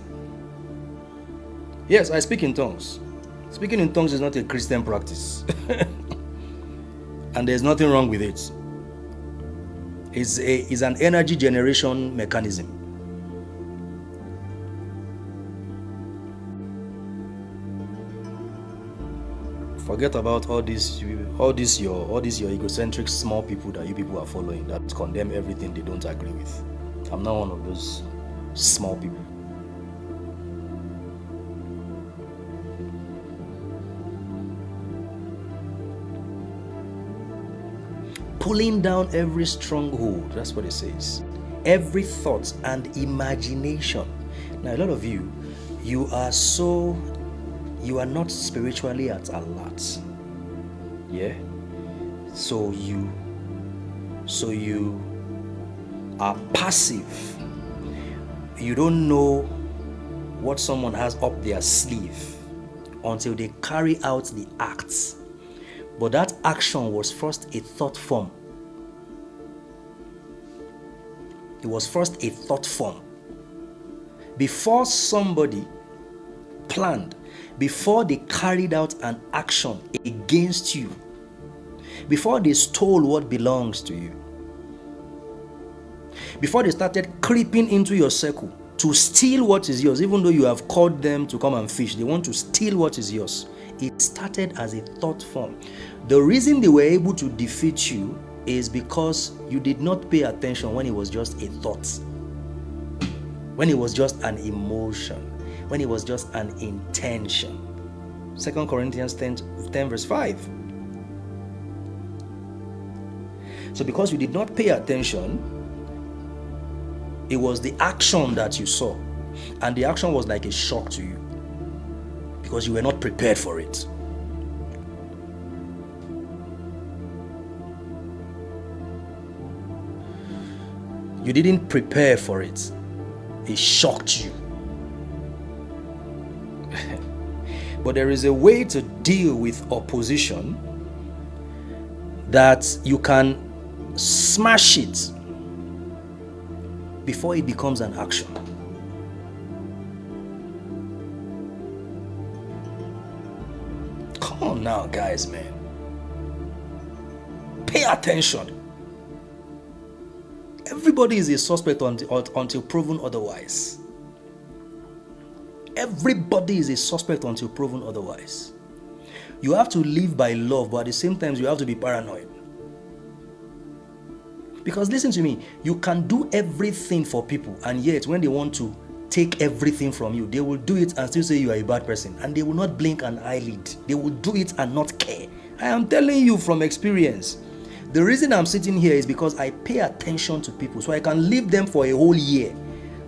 yes, I speak in tongues. Speaking in tongues is not a Christian practice. And there's nothing wrong with it. It's an energy generation mechanism. Forget about all these your egocentric small people that you people are following that condemn everything they don't agree with. I'm not one of those small people. Pulling down every stronghold, that's what it says. Every thought and imagination. Now, a lot of you are not spiritually at alert. Yeah? So you are passive. You don't know what someone has up their sleeve until they carry out the acts. But that action was first a thought form. It was first a thought form. Before somebody planned, before they carried out an action against you, before they stole what belongs to you, before they started creeping into your circle to steal what is yours, even though you have called them to come and fish, they want to steal what is yours. It started as a thought form. The reason they were able to defeat you is because you did not pay attention when it was just a thought, when it was just an emotion, when it was just an intention. 2 Corinthians 10 verse 5. So because you did not pay attention, it was the action that you saw. And the action was like a shock to you because you were not prepared for it. You didn't prepare for it. It shocked you. But there is a way to deal with opposition that you can smash it before it becomes an action. Come on now, guys, man. Pay attention. Everybody is a suspect until proven otherwise. Everybody is a suspect until proven otherwise. You have to live by love, but at the same time, you have to be paranoid. Because listen to me, you can do everything for people, and yet when they want to take everything from you, they will do it and still say you are a bad person, and they will not blink an eyelid. They will do it and not care. I am telling you from experience. The reason I'm sitting here is because I pay attention to people, so I can leave them for a whole year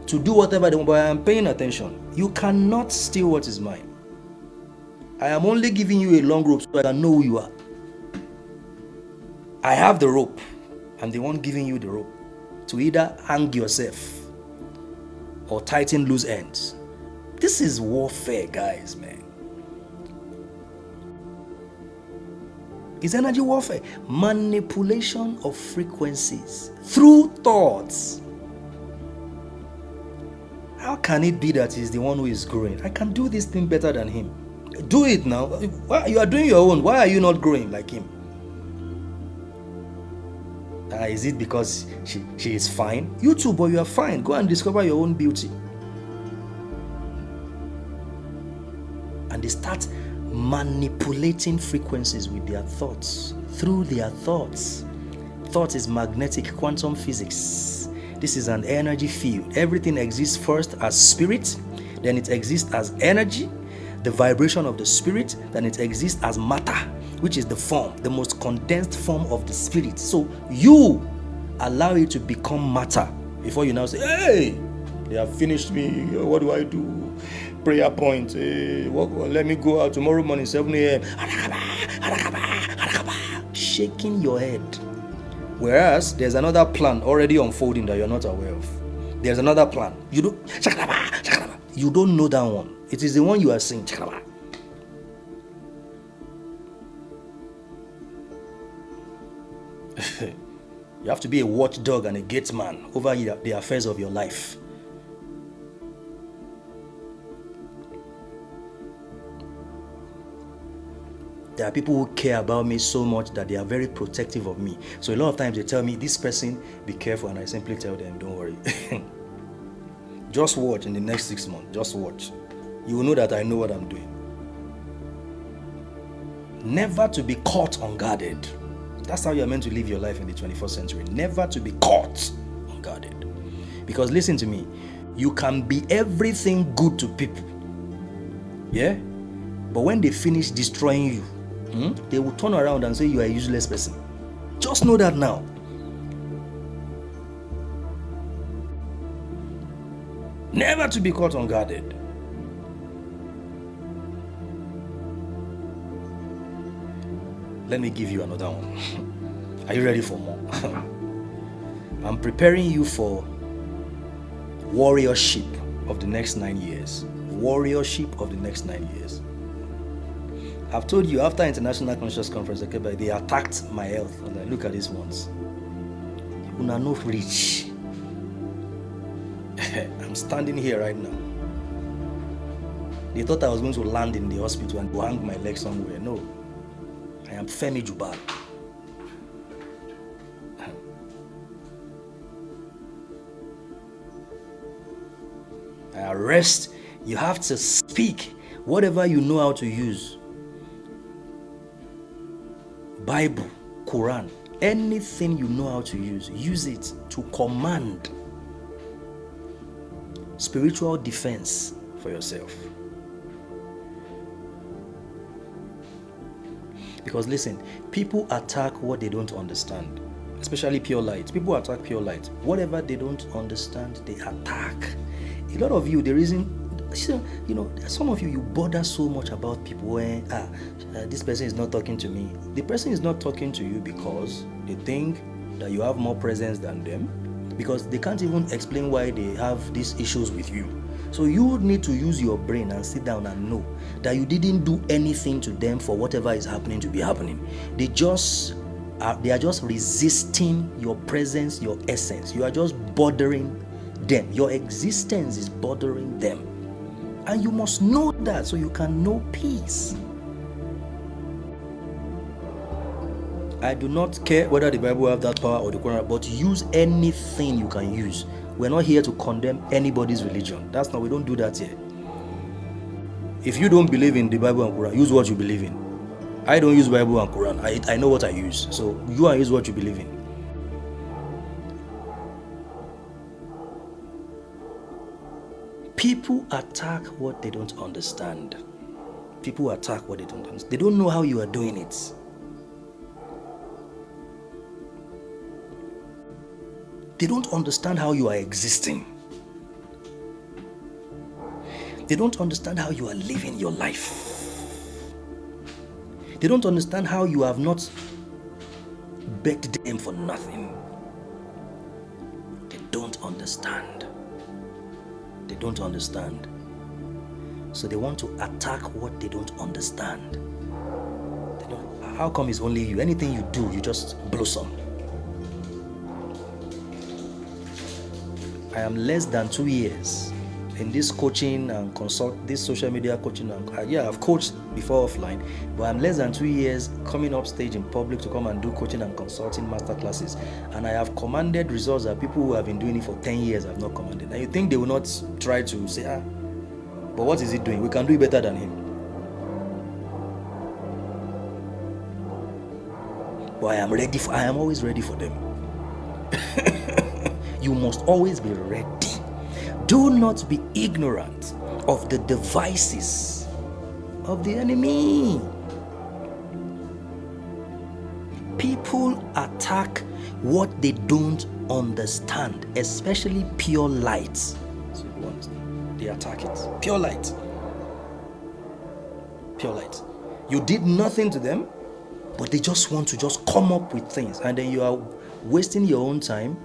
to do whatever they want, but I am paying attention. You cannot steal what is mine. I am only giving you a long rope so I can know who you are. I have the rope. I'm the one giving you the rope to either hang yourself or tighten loose ends. This is warfare, guys, man. It's energy warfare. Manipulation of frequencies through thoughts. How can it be that he's the one who is growing? I can do this thing better than him. Do it now. Why you are doing your own? Why are you not growing like him? Is it because she is fine? You too, but you are fine. Go and discover your own beauty. And they start manipulating frequencies with their thoughts, through their thoughts. Thought is magnetic quantum physics. This is an energy field. Everything exists first as spirit, then it exists as energy, the vibration of the spirit, then it exists as matter, which is the form, the most condensed form of the spirit. So you allow it to become matter before you now say, hey, they have finished me. What do I do? Prayer point. Let me go out tomorrow morning, 7 a.m. Shaking your head. Whereas there's another plan already unfolding that you're not aware of. There's another plan. You don't know that one. It is the one you are seeing. You have to be a watchdog and a gatesman over the affairs of your life. There are people who care about me so much that they are very protective of me. So a lot of times they tell me, this person, be careful, and I simply tell them, don't worry. Just watch in the next 6 months. Just watch. You will know that I know what I'm doing. Never to be caught unguarded. That's how you're meant to live your life in the 21st century. Never to be caught unguarded. Because listen to me, you can be everything good to people. Yeah? But when they finish destroying you, they will turn around and say you are a useless person. Just know that now. Never to be caught unguarded. Let me give you another one. Are you ready for more? I'm preparing you for warriorship of the next 9 years. Warriorship of the next 9 years. I've told you, after International Conscious Conference, they attacked my health. I was like, look at these ones. You are not rich. I'm standing here right now. They thought I was going to land in the hospital and go hang my leg somewhere. No. I am Femi Jubal. I arrest. You have to speak whatever you know how to use. Bible, Quran, anything you know how to use it to command spiritual defense for yourself. Because listen, people attack what they don't understand. especially pure light. People attack pure light. Whatever they don't understand, they attack. A lot of you, the reason, some of you bother so much about people when this person is not talking to me. The person is not talking to you because they think that you have more presence than them, because they can't even explain why they have these issues with you. So you need to use your brain and sit down and know that you didn't do anything to them for whatever is happening to be happening. They are just resisting your presence, your essence. You are just bothering them. Your existence is bothering them. And you must know that so you can know peace. I do not care whether the Bible have that power or the Quran, but use anything you can use. We're not here to condemn anybody's religion. We don't do that here. If you don't believe in the Bible and Quran, use what you believe in. I don't use Bible and Quran. I know what I use. So you use what you believe in. People attack what they don't understand. People attack what they don't understand. They don't know how you are doing it. They don't understand how you are existing. They don't understand how you are living your life. They don't understand how you have not begged them for nothing. They don't understand. They don't understand. So they want to attack what they don't understand. How come it's only you? Anything you do, you just blossom. I am less than 2 years in this coaching and this social media coaching. I've coached before offline, but I'm less than 2 years coming up stage in public to come and do coaching and consulting master classes. And I have commanded results that people who have been doing it for 10 years have not commanded. And you think they will not try to say, but what is he doing? We can do it better than him. But I am always ready for them. You must always be ready. Do not be ignorant of the devices of the enemy. People attack what they don't understand, especially pure light. They attack it. Pure light. Pure light. You did nothing to them, but they just want to just come up with things, and then you are wasting your own time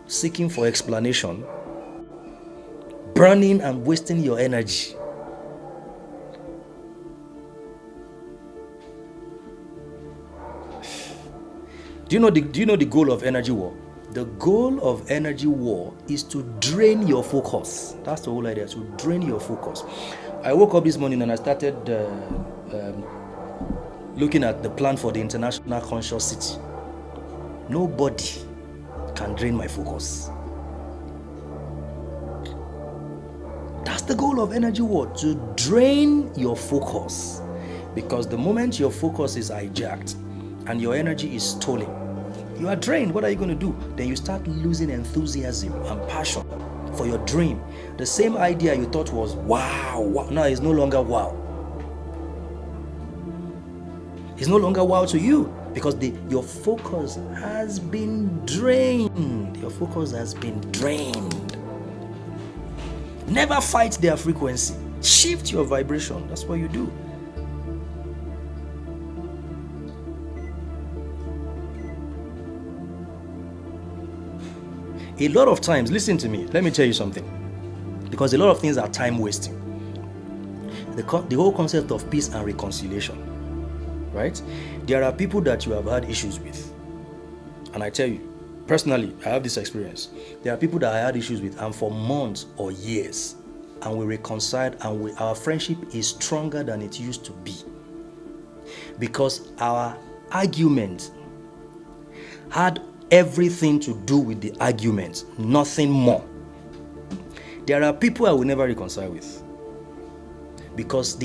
seeking for explanation, burning and wasting your energy. Do you know the goal of energy war? The goal of energy war is to drain your focus. That's the whole idea, to drain your focus. I woke up this morning and I started looking at the plan for the International Conscious City. Nobody can drain my focus. That's the goal of energy war, to drain your focus. Because the moment your focus is hijacked and your energy is stolen, you are drained. What are you going to do? Then you start losing enthusiasm and passion for your dream. The same idea you thought was wow, now it's no longer wow. It's no longer wow to you because your focus has been drained. Your focus has been drained. Never fight their frequency. Shift your vibration. That's what you do. A lot of times, listen to me, let me tell you something. Because a lot of things are time wasting. The whole concept of peace and reconciliation, right? There are people that you have had issues with. And I tell you, personally, I have this experience. There are people that I had issues with, and for months or years, and we reconciled, and our friendship is stronger than it used to be. Because our argument had everything to do with the argument, nothing more. There are people I will never reconcile with. Because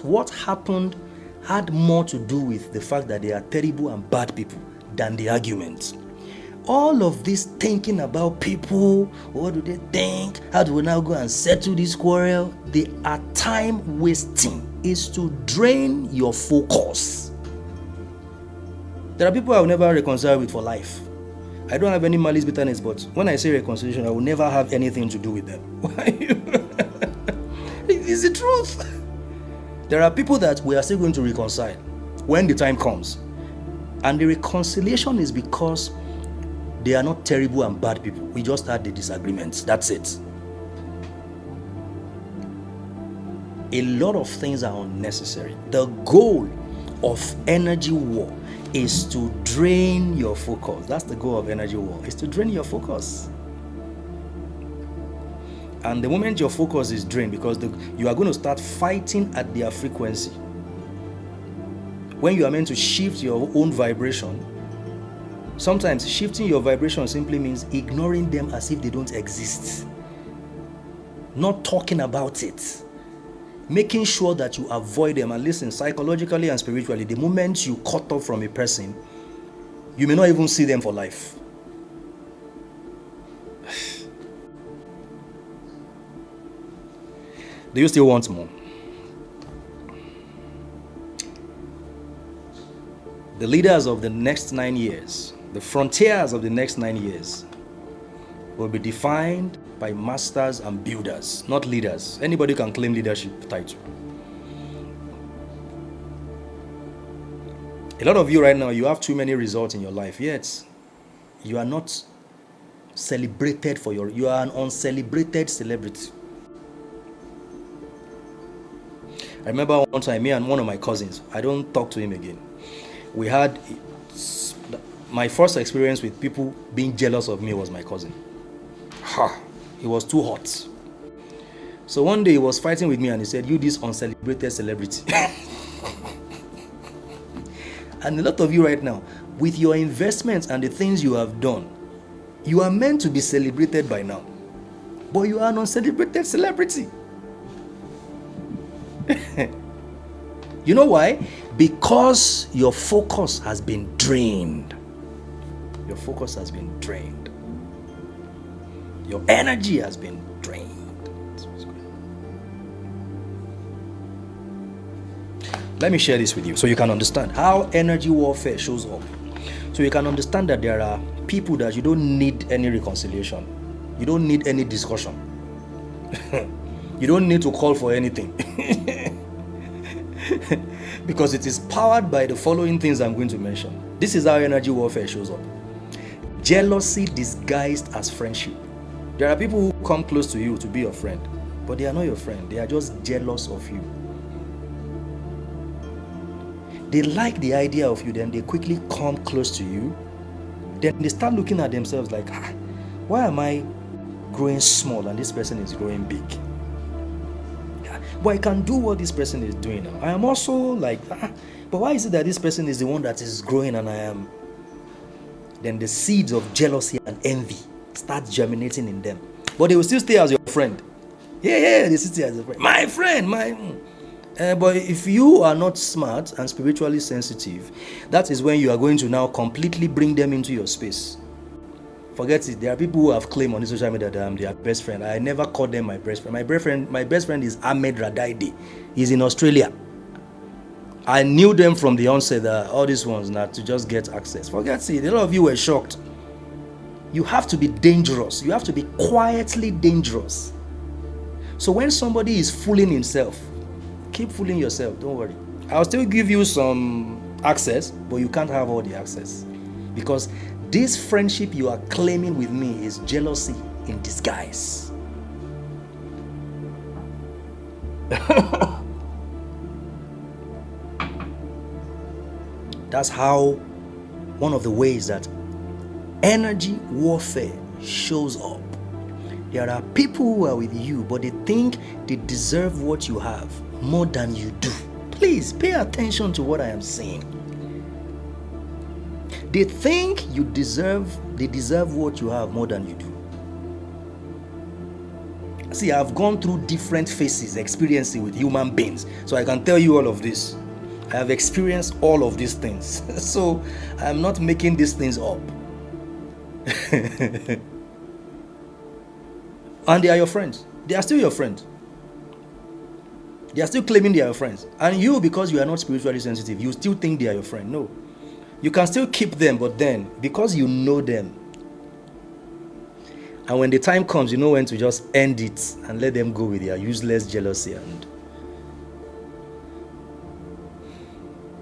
what happened had more to do with the fact that they are terrible and bad people than the argument. All of this thinking about people, what do they think? How do we now go and settle this quarrel? They are time wasting. Is to drain your focus. There are people I will never reconcile with for life. I don't have any malice, bitterness, but when I say reconciliation, I will never have anything to do with them. Why? It's the truth. There are people that we are still going to reconcile when the time comes. And the reconciliation is because they are not terrible and bad people. We just had the disagreements. That's it. A lot of things are unnecessary. The goal of energy war is to drain your focus. That's the goal of energy war, is to drain your focus. And the moment your focus is drained, because you are going to start fighting at their frequency. When you are meant to shift your own vibration, sometimes shifting your vibration simply means ignoring them as if they don't exist. Not talking about it. Making sure that you avoid them. And listen, psychologically and spiritually, the moment you cut off from a person, you may not even see them for life. Do you still want more? The leaders of the next 9 years, the frontiers of the next 9 years, will be defined by masters and builders, not leaders. Anybody can claim leadership title. A lot of you right now, you have too many results in your life, yet you are not celebrated for you are an uncelebrated celebrity. I remember one time, me and one of my cousins, I don't talk to him again. We had, my first experience with people being jealous of me was my cousin. He was too hot. So one day he was fighting with me and he said, "You this uncelebrated celebrity." And a lot of you right now, with your investments and the things you have done, you are meant to be celebrated by now. But you are an uncelebrated celebrity. You know why? Because your focus has been drained. Your focus has been drained. Your energy has been drained. Let me share this with you so you can understand how energy warfare shows up. So you can understand that there are people that you don't need any reconciliation. You don't need any discussion. You don't need to call for anything. Because it is powered by the following things I'm going to mention. This is how energy warfare shows up. Jealousy disguised as friendship. There are people who come close to you to be your friend, but they are not your friend. They are just jealous of you. They like the idea of you, then they quickly come close to you. Then they start looking at themselves like, why am I growing small and this person is growing big? But I can do what this person is doing now. I am also like, but why is it that this person is the one that is growing and I am? Then the seeds of jealousy and envy start germinating in them. But they will still stay as your friend. Yeah, they still stay as a friend. My friend, but if you are not smart and spiritually sensitive, that is when you are going to now completely bring them into your space. Forget it. There are people who have claimed on the social media that I'm their best friend. I never called them my best friend. My best friend is Ahmed Radaide. He's in Australia. I knew them from the onset that all these ones not to just get access. Forget it. A lot of you were shocked. You have to be dangerous. You have to be quietly dangerous. So when somebody is fooling himself, keep fooling yourself. Don't worry. I'll still give you some access, but you can't have all the access. Because this friendship you are claiming with me is jealousy in disguise. That's how one of the ways that energy warfare shows up. There are people who are with you, but they think they deserve what you have more than you do. Please pay attention to what I am saying. They think they deserve what you have more than you do. See, I've gone through different phases, experiencing with human beings, so I can tell you all of this. I have experienced all of these things. So I'm not making these things up. And they are your friends. They are still your friends. They are still claiming they are your friends. And you, because you are not spiritually sensitive, you still think they are your friend. No. You can still keep them, but then because you know them, and when the time comes, you know when to just end it and let them go with their useless jealousy. And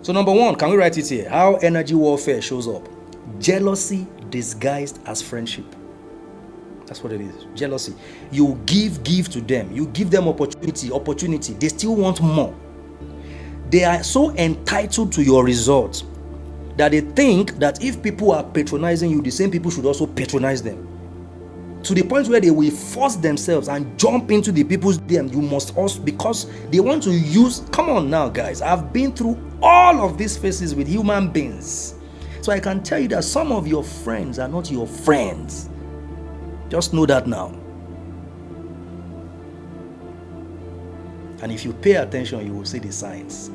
so number one, can we write it here? How energy warfare shows up. Jealousy disguised as friendship. That's what it is. Jealousy. You give to them. You give them opportunity. They still want more. They are so entitled to your results that they think that if people are patronizing you, the same people should also patronize them. To the point where they will force themselves and jump into the people's DM. You must also, because they want to use, come on now guys, I've been through all of these phases with human beings. So I can tell you that some of your friends are not your friends. Just know that now. And if you pay attention, you will see the signs.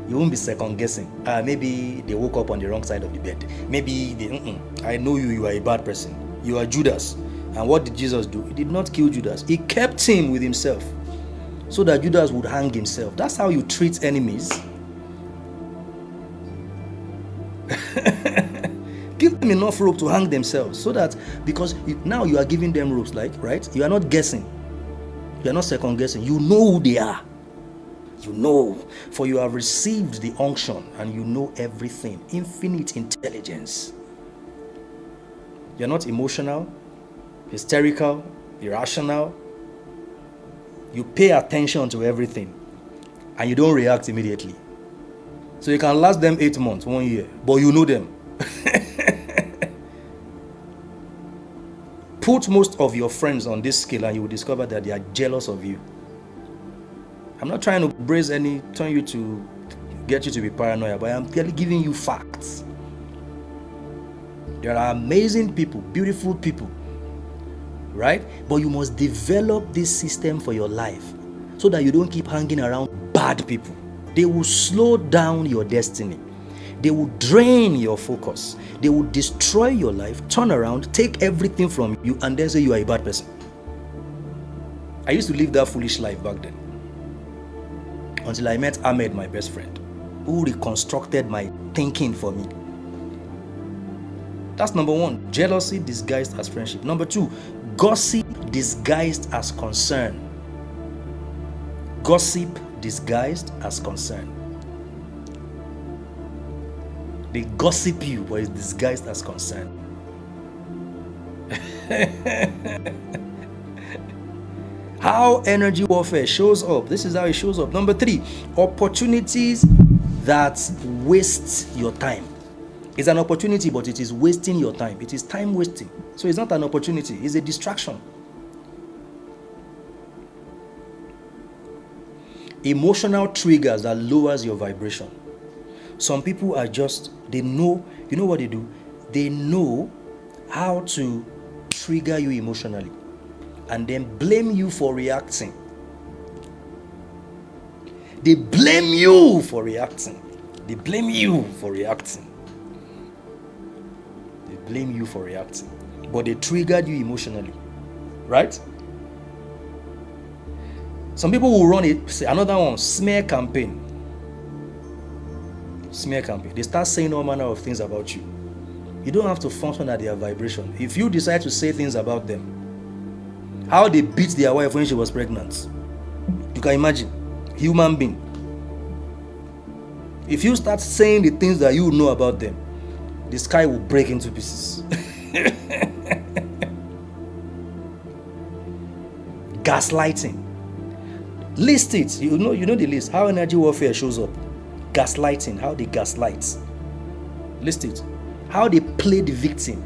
You won't be second guessing. Maybe they woke up on the wrong side of the bed. Maybe they, I know you are a bad person. You are Judas. And what did Jesus do? He did not kill Judas. He kept him with himself so that Judas would hang himself. That's how you treat enemies. Give them enough rope to hang themselves so that, because now you are giving them ropes, like, right? You are not guessing. You are not second guessing. You know who they are. You know, for you have received the unction and you know everything. Infinite intelligence. You're not emotional, hysterical, irrational. You pay attention to everything and you don't react immediately. So you can last them 8 months, 1 year, but you know them. Put most of your friends on this scale and you will discover that they are jealous of you. I'm not trying to turn you to get you to be paranoid, but I'm clearly giving you facts. There are amazing people, beautiful people, right? But you must develop this system for your life so that you don't keep hanging around bad people. They will slow down your destiny. They will drain your focus. They will destroy your life, turn around, take everything from you, and then say you are a bad person. I used to live that foolish life back then, until I met Ahmed, my best friend, who reconstructed my thinking for me. That's number one, jealousy disguised as friendship. Number two, gossip disguised as concern. Gossip disguised as concern. They gossip you, but it's disguised as concern. How energy warfare shows up. This is how it shows up. Number three, opportunities that waste your time. It's an opportunity, but it is wasting your time. It is time wasting. So it's not an opportunity, it's a distraction. Emotional triggers that lowers your vibration. Some people are just, they know, you know what they do? They know how to trigger you emotionally and then blame you for reacting. They blame you for reacting. They blame you for reacting. They blame you for reacting. But they triggered you emotionally. Right? Some people will run it, another one, smear campaign. Smear campaign. They start saying all manner of things about you. You don't have to function at their vibration. If you decide to say things about them, how they beat their wife when she was pregnant, you can imagine. Human being. If you start saying the things that you know about them, the sky will break into pieces. Gaslighting. List it. You know the list. How energy warfare shows up. Gaslighting. How they gaslight. List it. How they play the victim.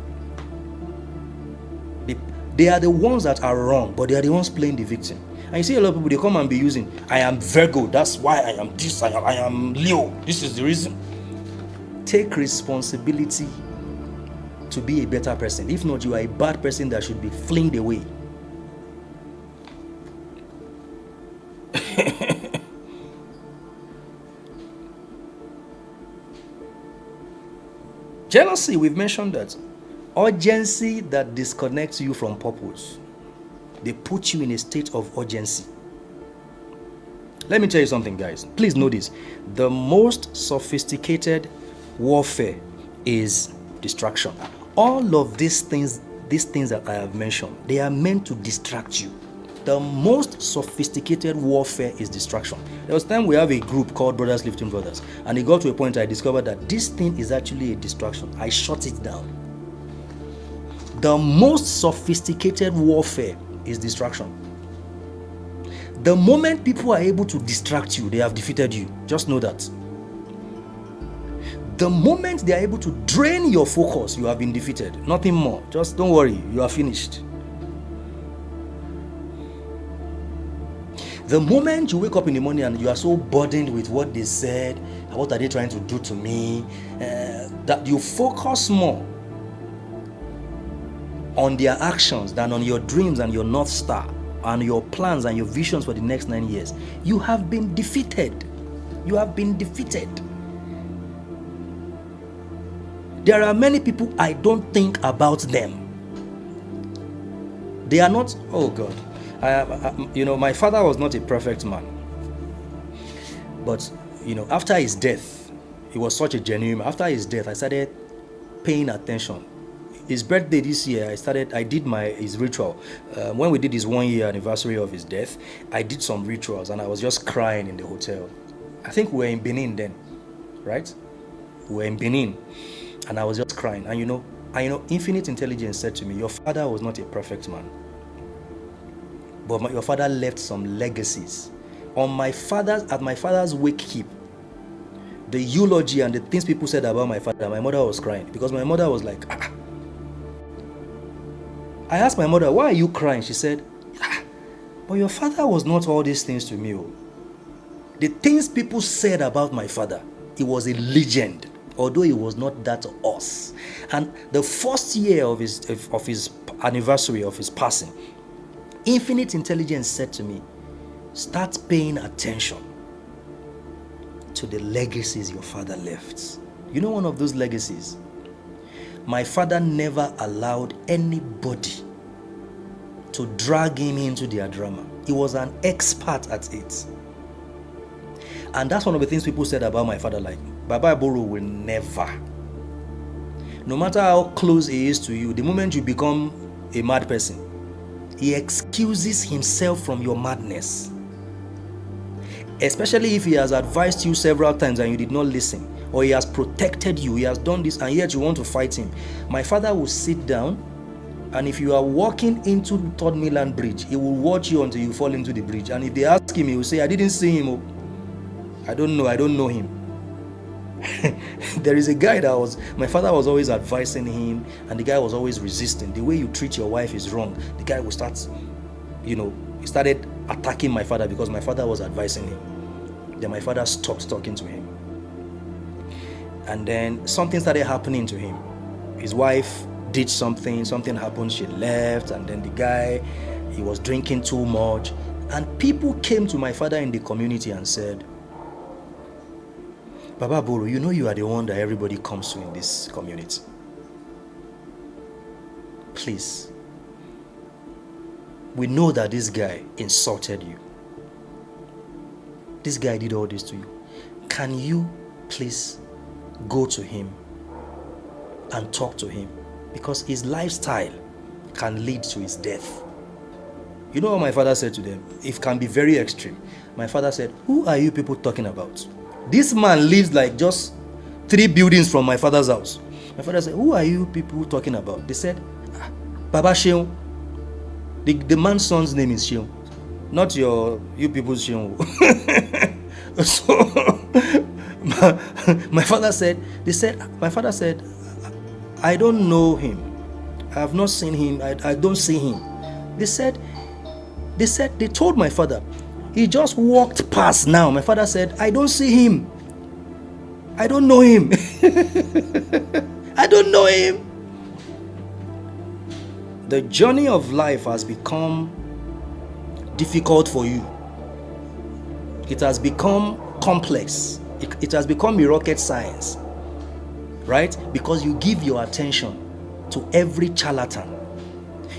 They are the ones that are wrong, but they are the ones playing the victim. And you see a lot of people, they come and be using, I am Virgo, that's why I am this, I am Leo, this is the reason. Take responsibility to be a better person. If not, you are a bad person that should be flinged away. Jealousy, we've mentioned that. Urgency that disconnects you from purpose. They put you in a state of urgency. Let me tell you something, guys. Please know this. The most sophisticated warfare is distraction. All of these things that I have mentioned, they are meant to distract you. The most sophisticated warfare is distraction. There was a time we have a group called Brothers Lifting Brothers, and it got to a point I discovered that this thing is actually a distraction. I shut it down. The most sophisticated warfare is distraction. The moment people are able to distract you, they have defeated you. Just know that. The moment they are able to drain your focus, you have been defeated. Nothing more. Just don't worry, you are finished. The moment you wake up in the morning and you are so burdened with what they said, what are they trying to do to me, that you focus more on their actions than on your dreams and your North Star and your plans and your visions for the next 9 years, you have been defeated. You have been defeated. There are many people I don't think about them. They are not, oh God. My father was not a perfect man. But, after his death, he was such a genuine. After his death, I started paying attention. His birthday this year, I did his ritual. When we did his 1 year anniversary of his death, I did some rituals and I was just crying in the hotel. I think we were in Benin then, right? We were in Benin and I was just crying. And Infinite Intelligence said to me, your father was not a perfect man, but your father left some legacies. At my father's wake keep, the eulogy and the things people said about my father, my mother was crying because my mother was like, I asked my mother, why are you crying? She said, but your father was not all these things to me. The things people said about my father, he was a legend, although he was not that to us. And the first year of his anniversary of his passing, Infinite Intelligence said to me, start paying attention to the legacies your father left. You know one of those legacies? My father never allowed anybody to drag him into their drama. He was an expert at it. And that's one of the things people said about my father, like, Baba Aboro will never. No matter how close he is to you, the moment you become a mad person, he excuses himself from your madness. Especially if he has advised you several times and you did not listen, or he has protected you, he has done this, and yet you want to fight him. My father will sit down, and if you are walking into Third Mainland Bridge, he will watch you until you fall into the bridge. And if they ask him, he will say, I didn't see him. I don't know him. There is a guy my father was always advising him, and the guy was always resisting. The way you treat your wife is wrong. The guy will start, he started attacking my father because my father was advising him. Then my father stopped talking to him. And then something started happening to him. His wife did something happened, she left, and then the guy, he was drinking too much. And people came to my father in the community and said, Baba Boro, you are the one that everybody comes to in this community. Please, we know that this guy insulted you. This guy did all this to you. Can you please go to him and talk to him? Because his lifestyle can lead to his death. You know what my father said to them? It can be very extreme. My father said, who are you people talking about? This man lives like just 3 buildings from my father's house. My father said, who are you people talking about? They said, Baba Sheung. The man's son's name is Sheung. Not you people's Sheung. So my father said, my father said, I don't know him. I have not seen him. I don't see him. They told my father, he just walked past now. My father said, I don't see him. I don't know him. I don't know him. The journey of life has become difficult for you. It has become complex. It has become a rocket science, right? Because you give your attention to every charlatan.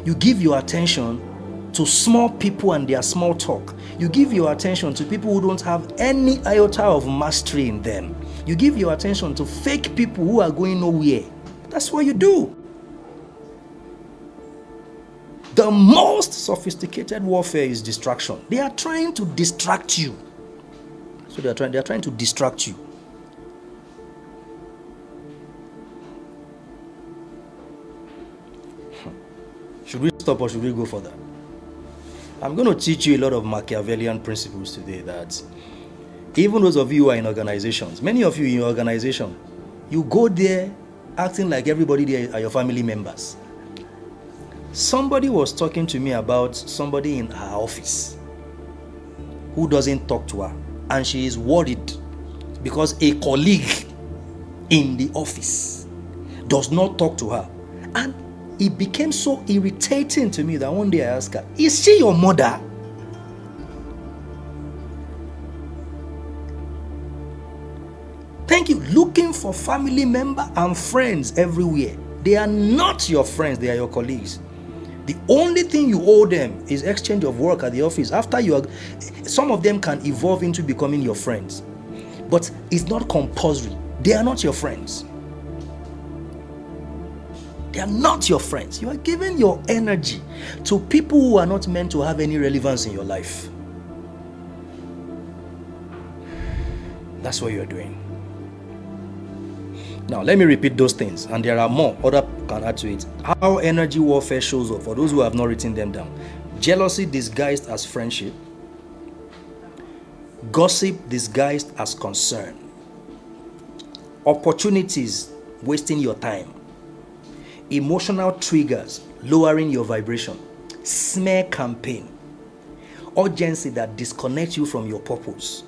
You give your attention to small people and their small talk. You give your attention to people who don't have any iota of mastery in them. You give your attention to fake people who are going nowhere. That's what you do. The most sophisticated warfare is distraction. They are trying to distract you. So they are trying to distract you. Should we stop or should we go further? I'm going to teach you a lot of Machiavellian principles today, that even those of you who are in organizations, many of you in your organization, you go there acting like everybody there are your family members. Somebody was talking to me about somebody in her office who doesn't talk to her, and she is worried because a colleague in the office does not talk to her. And it became so irritating to me that one day I asked her, is she your mother? Thank you. Looking for family member and friends everywhere. They are not your friends, they are your colleagues. The only thing you owe them is exchange of work at the office. After some of them can evolve into becoming your friends, but it's not compulsory. They are not your friends. They are not your friends. You are giving your energy to people who are not meant to have any relevance in your life. That's what you are doing. Now, let me repeat those things, and there are more. Other can add to it. How energy warfare shows up, for those who have not written them down. Jealousy disguised as friendship. Gossip disguised as concern. Opportunities wasting your time. Emotional triggers lowering your vibration. Smear campaign. Urgency that disconnects you from your purpose.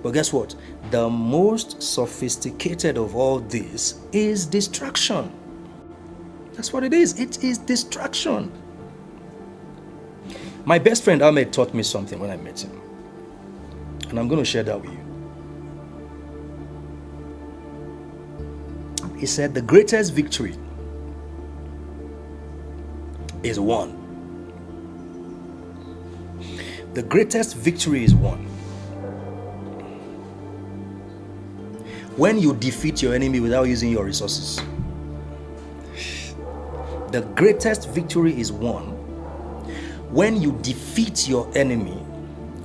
But guess what? The most sophisticated of all this is distraction. That's what it is. It is distraction. My best friend Ahmed taught me something when I met him, and I'm going to share that with you. He said the greatest victory is won. The greatest victory is won when you defeat your enemy without using your resources. The greatest victory is won when you defeat your enemy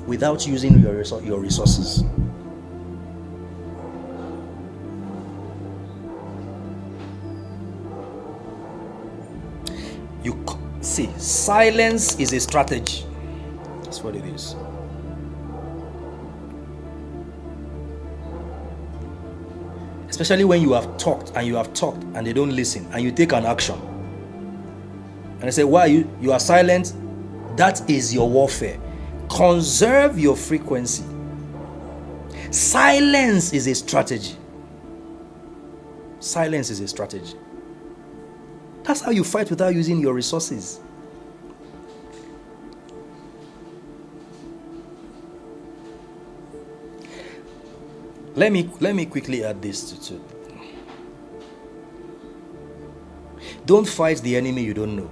without using your resources. You see, silence is a strategy. That's what it is. Especially when you have talked and they don't listen, and you take an action. And I say, why you are silent? That is your warfare. Conserve your frequency. Silence is a strategy. Silence is a strategy. That's how you fight without using your resources. Let me quickly add this to. Don't fight the enemy you don't know.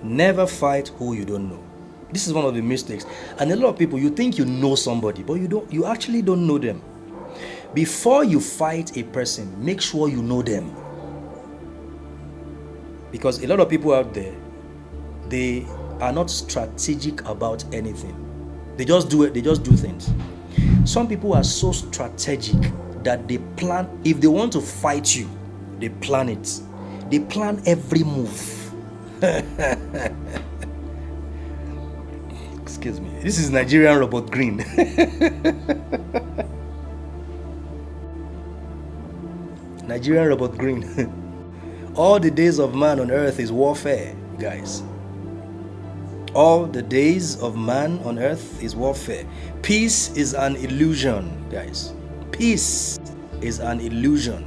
Never fight who you don't know. This is one of the mistakes. And a lot of people, you think you know somebody, but you actually don't know them. Before you fight a person, make sure you know them. Because a lot of people out there, they are not strategic about anything. They just do it, they just do things. Some people are so strategic that they plan. If they want to fight you, they plan it. They plan every move. Excuse me. This is Nigerian Robert Green. Nigerian Robert Green. All the days of man on earth is warfare, guys. All the days of man on earth is warfare. Peace is an illusion, guys. Peace is an illusion.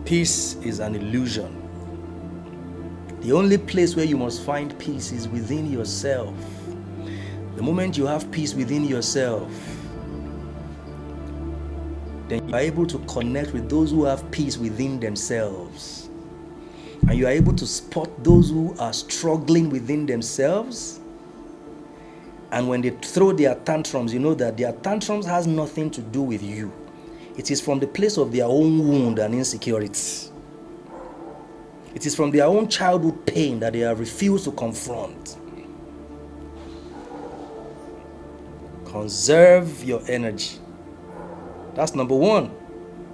Peace is an illusion. The only place where you must find peace is within yourself. The moment you have peace within yourself, then you are able to connect with those who have peace within themselves. And you are able to spot those who are struggling within themselves. And when they throw their tantrums, you know that their tantrums has nothing to do with you. It is from the place of their own wound and insecurity. It is from their own childhood pain that they have refused to confront. Conserve your energy. That's number one.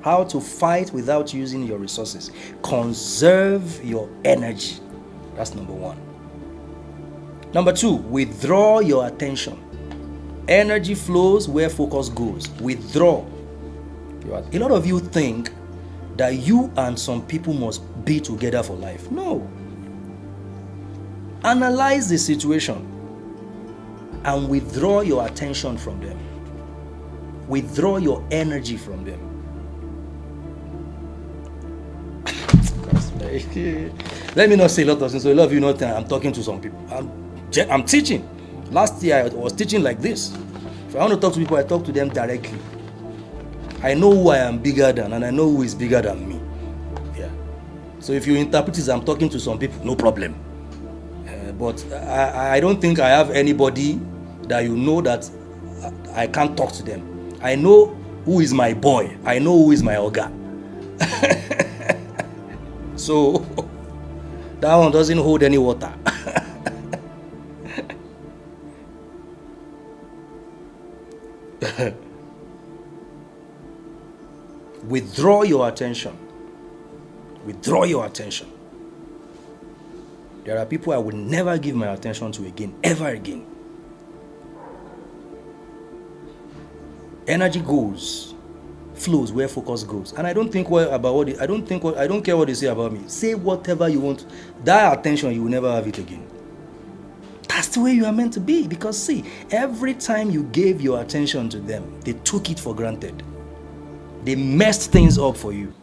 How to fight without using your resources. Conserve your energy. That's number one. Number two, withdraw your attention. Energy flows where focus goes. Withdraw. A lot of you think that you and some people must be together for life. No. Analyze the situation and withdraw your attention from them. Withdraw your energy from them. Let me not say a lot of things. So a lot of you know that I'm talking to some people. I'm teaching. Last year I was teaching like this. If I want to talk to people, I talk to them directly. I know who I am bigger than, and I know who is bigger than me. Yeah. So if you interpret it, I'm talking to some people, no problem. But I don't think I have anybody that you know that I can't talk to them. I know who is my boy. I know who is my oga. So that one doesn't hold any water. Withdraw your attention. Withdraw your attention. There are people I will never give my attention to again, ever again. Energy flows where focus goes. And I don't think I don't care what they say about me. Say whatever you want. That attention, you will never have it again. That's the way you are meant to be. Because see, every time you gave your attention to them, they took it for granted. They messed things up for you.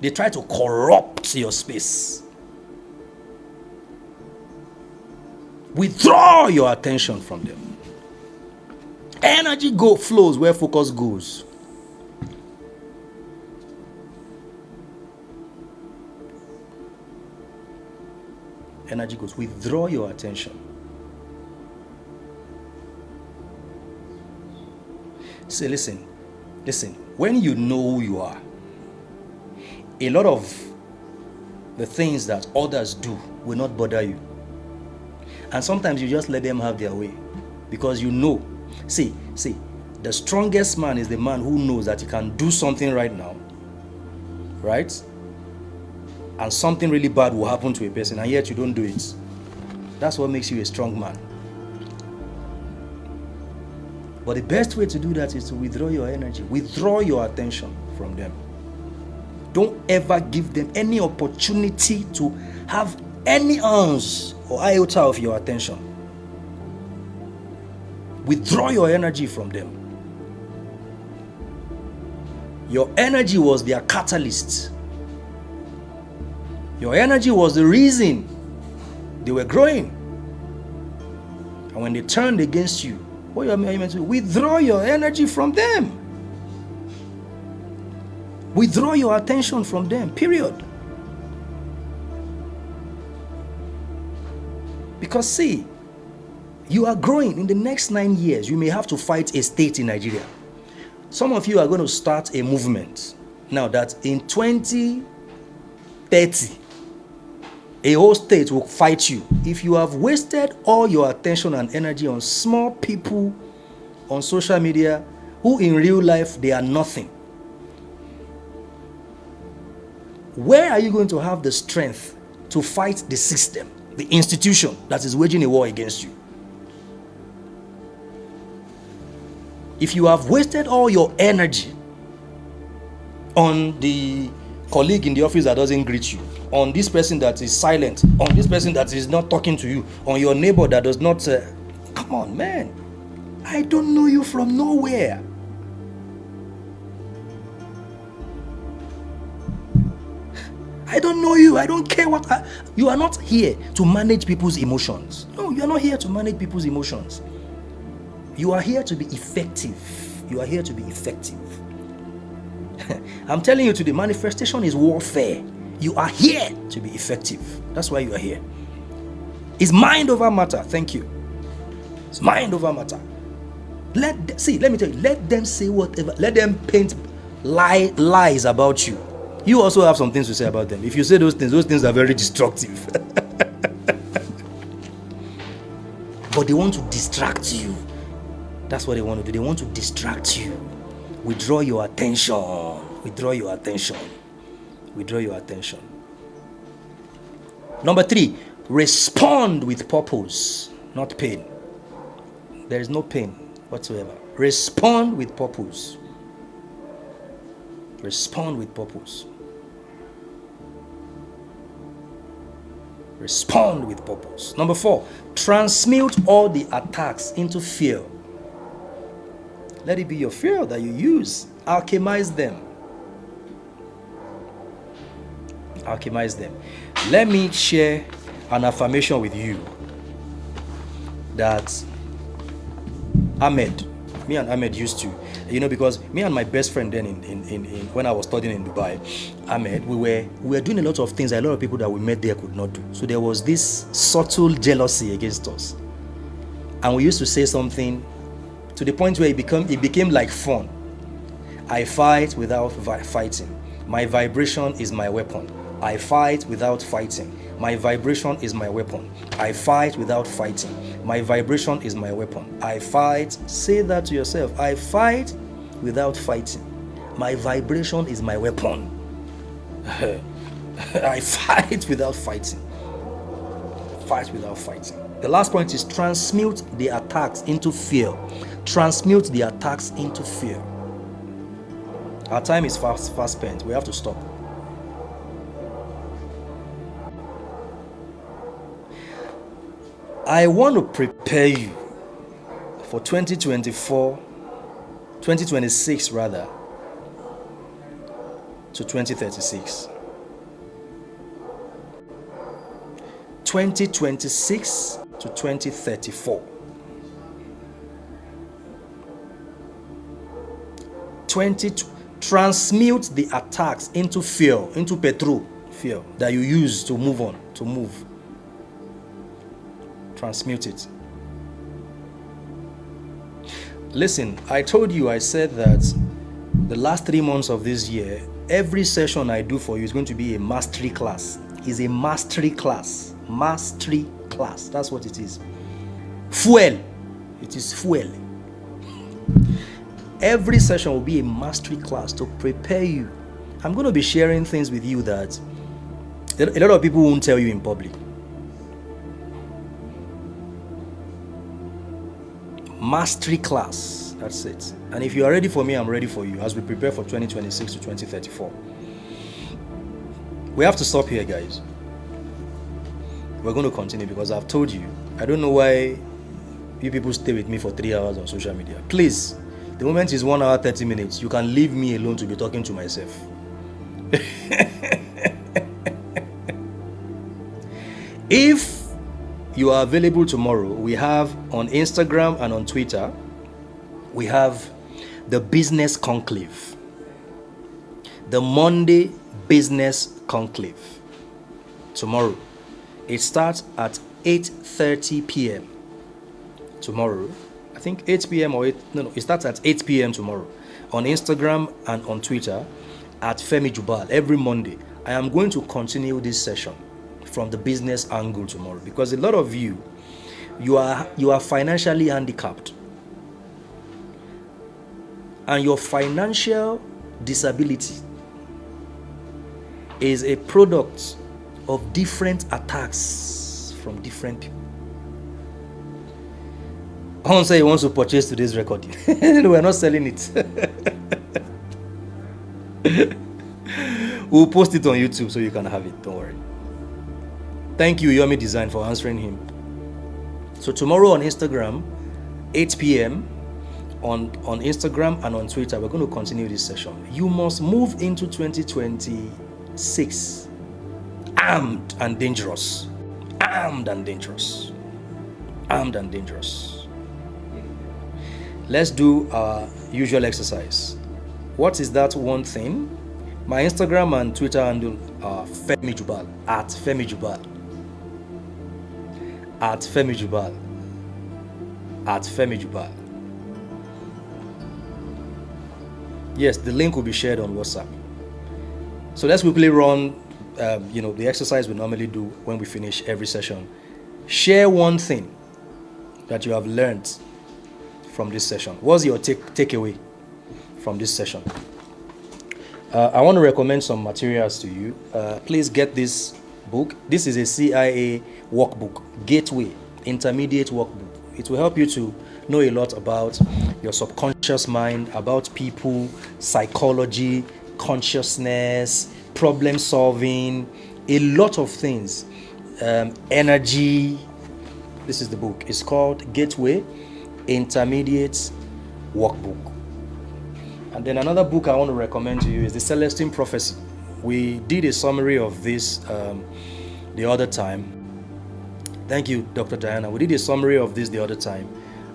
They try to corrupt your space. Withdraw your attention from them. Energy flows where focus goes. Energy goes. Withdraw your attention. Say, listen. When you know who you are, a lot of the things that others do will not bother you. And sometimes you just let them have their way because you know. See, the strongest man is the man who knows that he can do something right now, right? And something really bad will happen to a person, and yet you don't do it. That's what makes you a strong man. But the best way to do that is to withdraw your energy, withdraw your attention from them. Don't ever give them any opportunity to have any ounce or iota of your attention. Withdraw your energy from them. Your energy was their catalyst. Your energy was the reason they were growing. And when they turned against you, what are you meant to do? Withdraw your energy from them. Withdraw your attention from them, period. Because see, you are growing. In the next 9 years, you may have to fight a state in Nigeria. Some of you are going to start a movement. Now that in 2030, a whole state will fight you. If you have wasted all your attention and energy on small people on social media, who in real life, they are nothing. Where are you going to have the strength to fight the system, the institution that is waging a war against you? If you have wasted all your energy on the colleague in the office that doesn't greet you, on this person that is silent, on this person that is not talking to you, on your neighbor that does not come on, man, I don't know you from nowhere. I don't know you. I don't care what you are not here to manage people's emotions. No, you are not here to manage people's emotions. You are here to be effective. You are here to be effective. I'm telling you today, manifestation is warfare. You are here to be effective. That's why you are here. It's mind over matter. Thank you. It's mind over matter. Let me tell you, let them say whatever. Let them paint lies about you. You also have some things to say about them. If you say those things are very destructive. But they want to distract you. That's what they want to do. They want to distract you. Withdraw your attention. Withdraw your attention. Withdraw your attention. Number 3, respond with purpose, not pain. There is no pain whatsoever. Respond with purpose. Respond with purpose. Respond with purpose. Number 4, transmute all the attacks into fear. Let it be your fear that you use. Alchemize them. Alchemize them. Let me share an affirmation with you that me and Ahmed used to, because me and my best friend then in when I was studying in Dubai, Ahmed, we were doing a lot of things a lot of people that we met there could not do. So there was this subtle jealousy against us. And we used to say something to the point where it became like fun. I fight without fighting. My vibration is my weapon. I fight without fighting. My vibration is my weapon. I fight without fighting. My vibration is my weapon. I fight. Say that to yourself. I fight without fighting. My vibration is my weapon. I fight without fighting. Fight without fighting. The last point is transmute the attacks into fear. Transmute the attacks into fear. Our time is fast spent. We have to stop. I want to prepare you for 2026 rather, to 2036. 2026 to 2034. Transmute the attacks into fear, into fear that you use to move on, to move. Transmute it. Listen, I said that the last 3 months of this year, every session I do for you is going to be a mastery class. It's a mastery class. Mastery class. That's what it is. Fuel. It is fuel. Every session will be a mastery class to prepare you. I'm going to be sharing things with you that a lot of people won't tell you in public. Mastery class. That's it. And if you are ready for me, I'm ready for you as we prepare for 2026 to 2034. We have to stop here, guys. We're going to continue because I've told you, I don't know why you people stay with me for 3 hours on social media. Please, the moment is 1 hour 30 minutes. You can leave me alone to be talking to myself. If you are available tomorrow, we have on Instagram and on Twitter, we have the Business Conclave. The Monday Business Conclave. Tomorrow. It starts at 8:30 p.m. tomorrow. I think 8 p.m. or 8, no, it starts at 8 p.m. tomorrow. On Instagram and on Twitter at Femi Jubal every Monday. I am going to continue this session from the business angle tomorrow because a lot of you are financially handicapped, and your financial disability is a product of different attacks from different people. I won't say he wants to purchase today's recording. We're not selling it. We'll post it on YouTube so you can have it. Don't worry. Thank you, Yomi Design, for answering him. So tomorrow on Instagram, 8 p.m. on Instagram and on Twitter, we're going to continue this session. You must move into 2026 armed and dangerous. Armed and dangerous. Armed and dangerous. Let's do our usual exercise. What is that one thing? My Instagram and Twitter handle are Femi Jubal, at Femi Jubal. At Femi Jubal. at Femi Jubal. Yes, the link will be shared on WhatsApp. So let's quickly run, the exercise we normally do when we finish every session. Share one thing that you have learned from this session. What's your takeaway from this session? I want to recommend some materials to you. Please get this book. This is a CIA workbook, Gateway, Intermediate Workbook. It will help you to know a lot about your subconscious mind, about people, psychology, consciousness, problem solving, a lot of things, energy. This is the book. It's called Gateway, Intermediate Workbook. And then another book I want to recommend to you is The Celestine Prophecy. We did a summary of this the other time. Thank you, Dr. Diana. We did a summary of this the other time.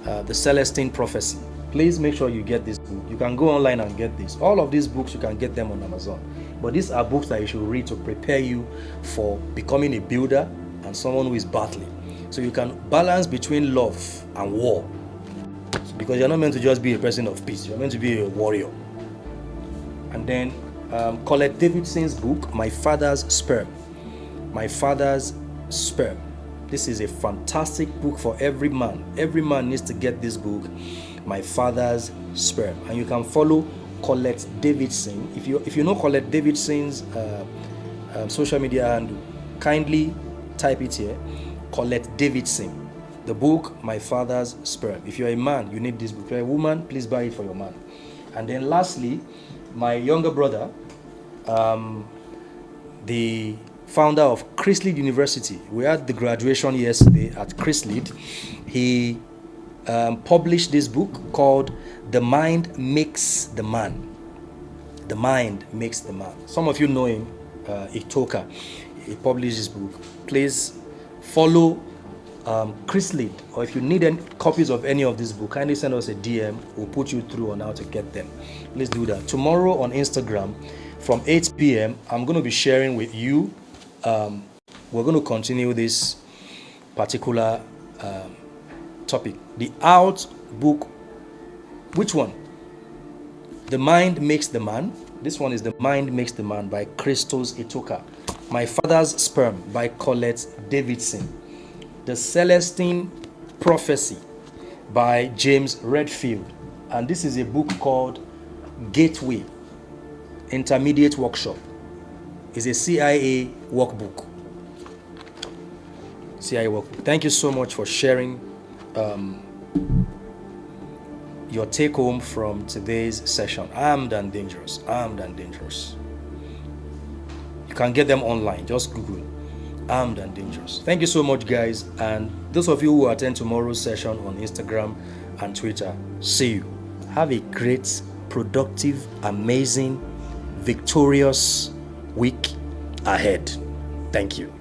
The Celestine Prophecy. Please make sure you get this book. You can go online and get this. All of these books, you can get them on Amazon. But these are books that you should read to prepare you for becoming a builder and someone who is battling. So you can balance between love and war. Because you're not meant to just be a person of peace. You're meant to be a warrior. And then Colette Davidson's book, My Father's Sperm. My Father's Sperm. This is a fantastic book for every man. Every man needs to get this book, My Father's Sperm. And you can follow Colette Davidson. If you know Colette Davidson's social media handle, kindly type it here, Colette Davidson. The book, My Father's Sperm. If you're a man, you need this book. If you're a woman, please buy it for your man. And then lastly, my younger brother, the founder of Chrislead University. We had the graduation yesterday at Chrislead. He published this book called The Mind Makes the Man. The Mind Makes the Man. Some of you know him, Itoka. He published this book. Please follow Chrislead, or if you need any copies of any of this book, kindly send us a DM. We'll put you through on how to get them. Please do that. Tomorrow on Instagram from 8 p.m. I'm going to be sharing with you. We're going to continue this particular topic. The Out book. Which one? The Mind Makes the Man. This one is The Mind Makes the Man by Christos Itoka. My Father's Sperm by Colette Davidson. The Celestine Prophecy by James Redfield. And this is a book called Gateway, Intermediate Workshop. It's a CIA workbook. CIA workbook. Thank you so much for sharing your take home from today's session. Armed and Dangerous. Armed and Dangerous. You can get them online. Just Google Armed and Dangerous. Thank you so much, guys. And those of you who attend tomorrow's session on Instagram and Twitter, see you. Have a great, productive, amazing, victorious week ahead. Thank you.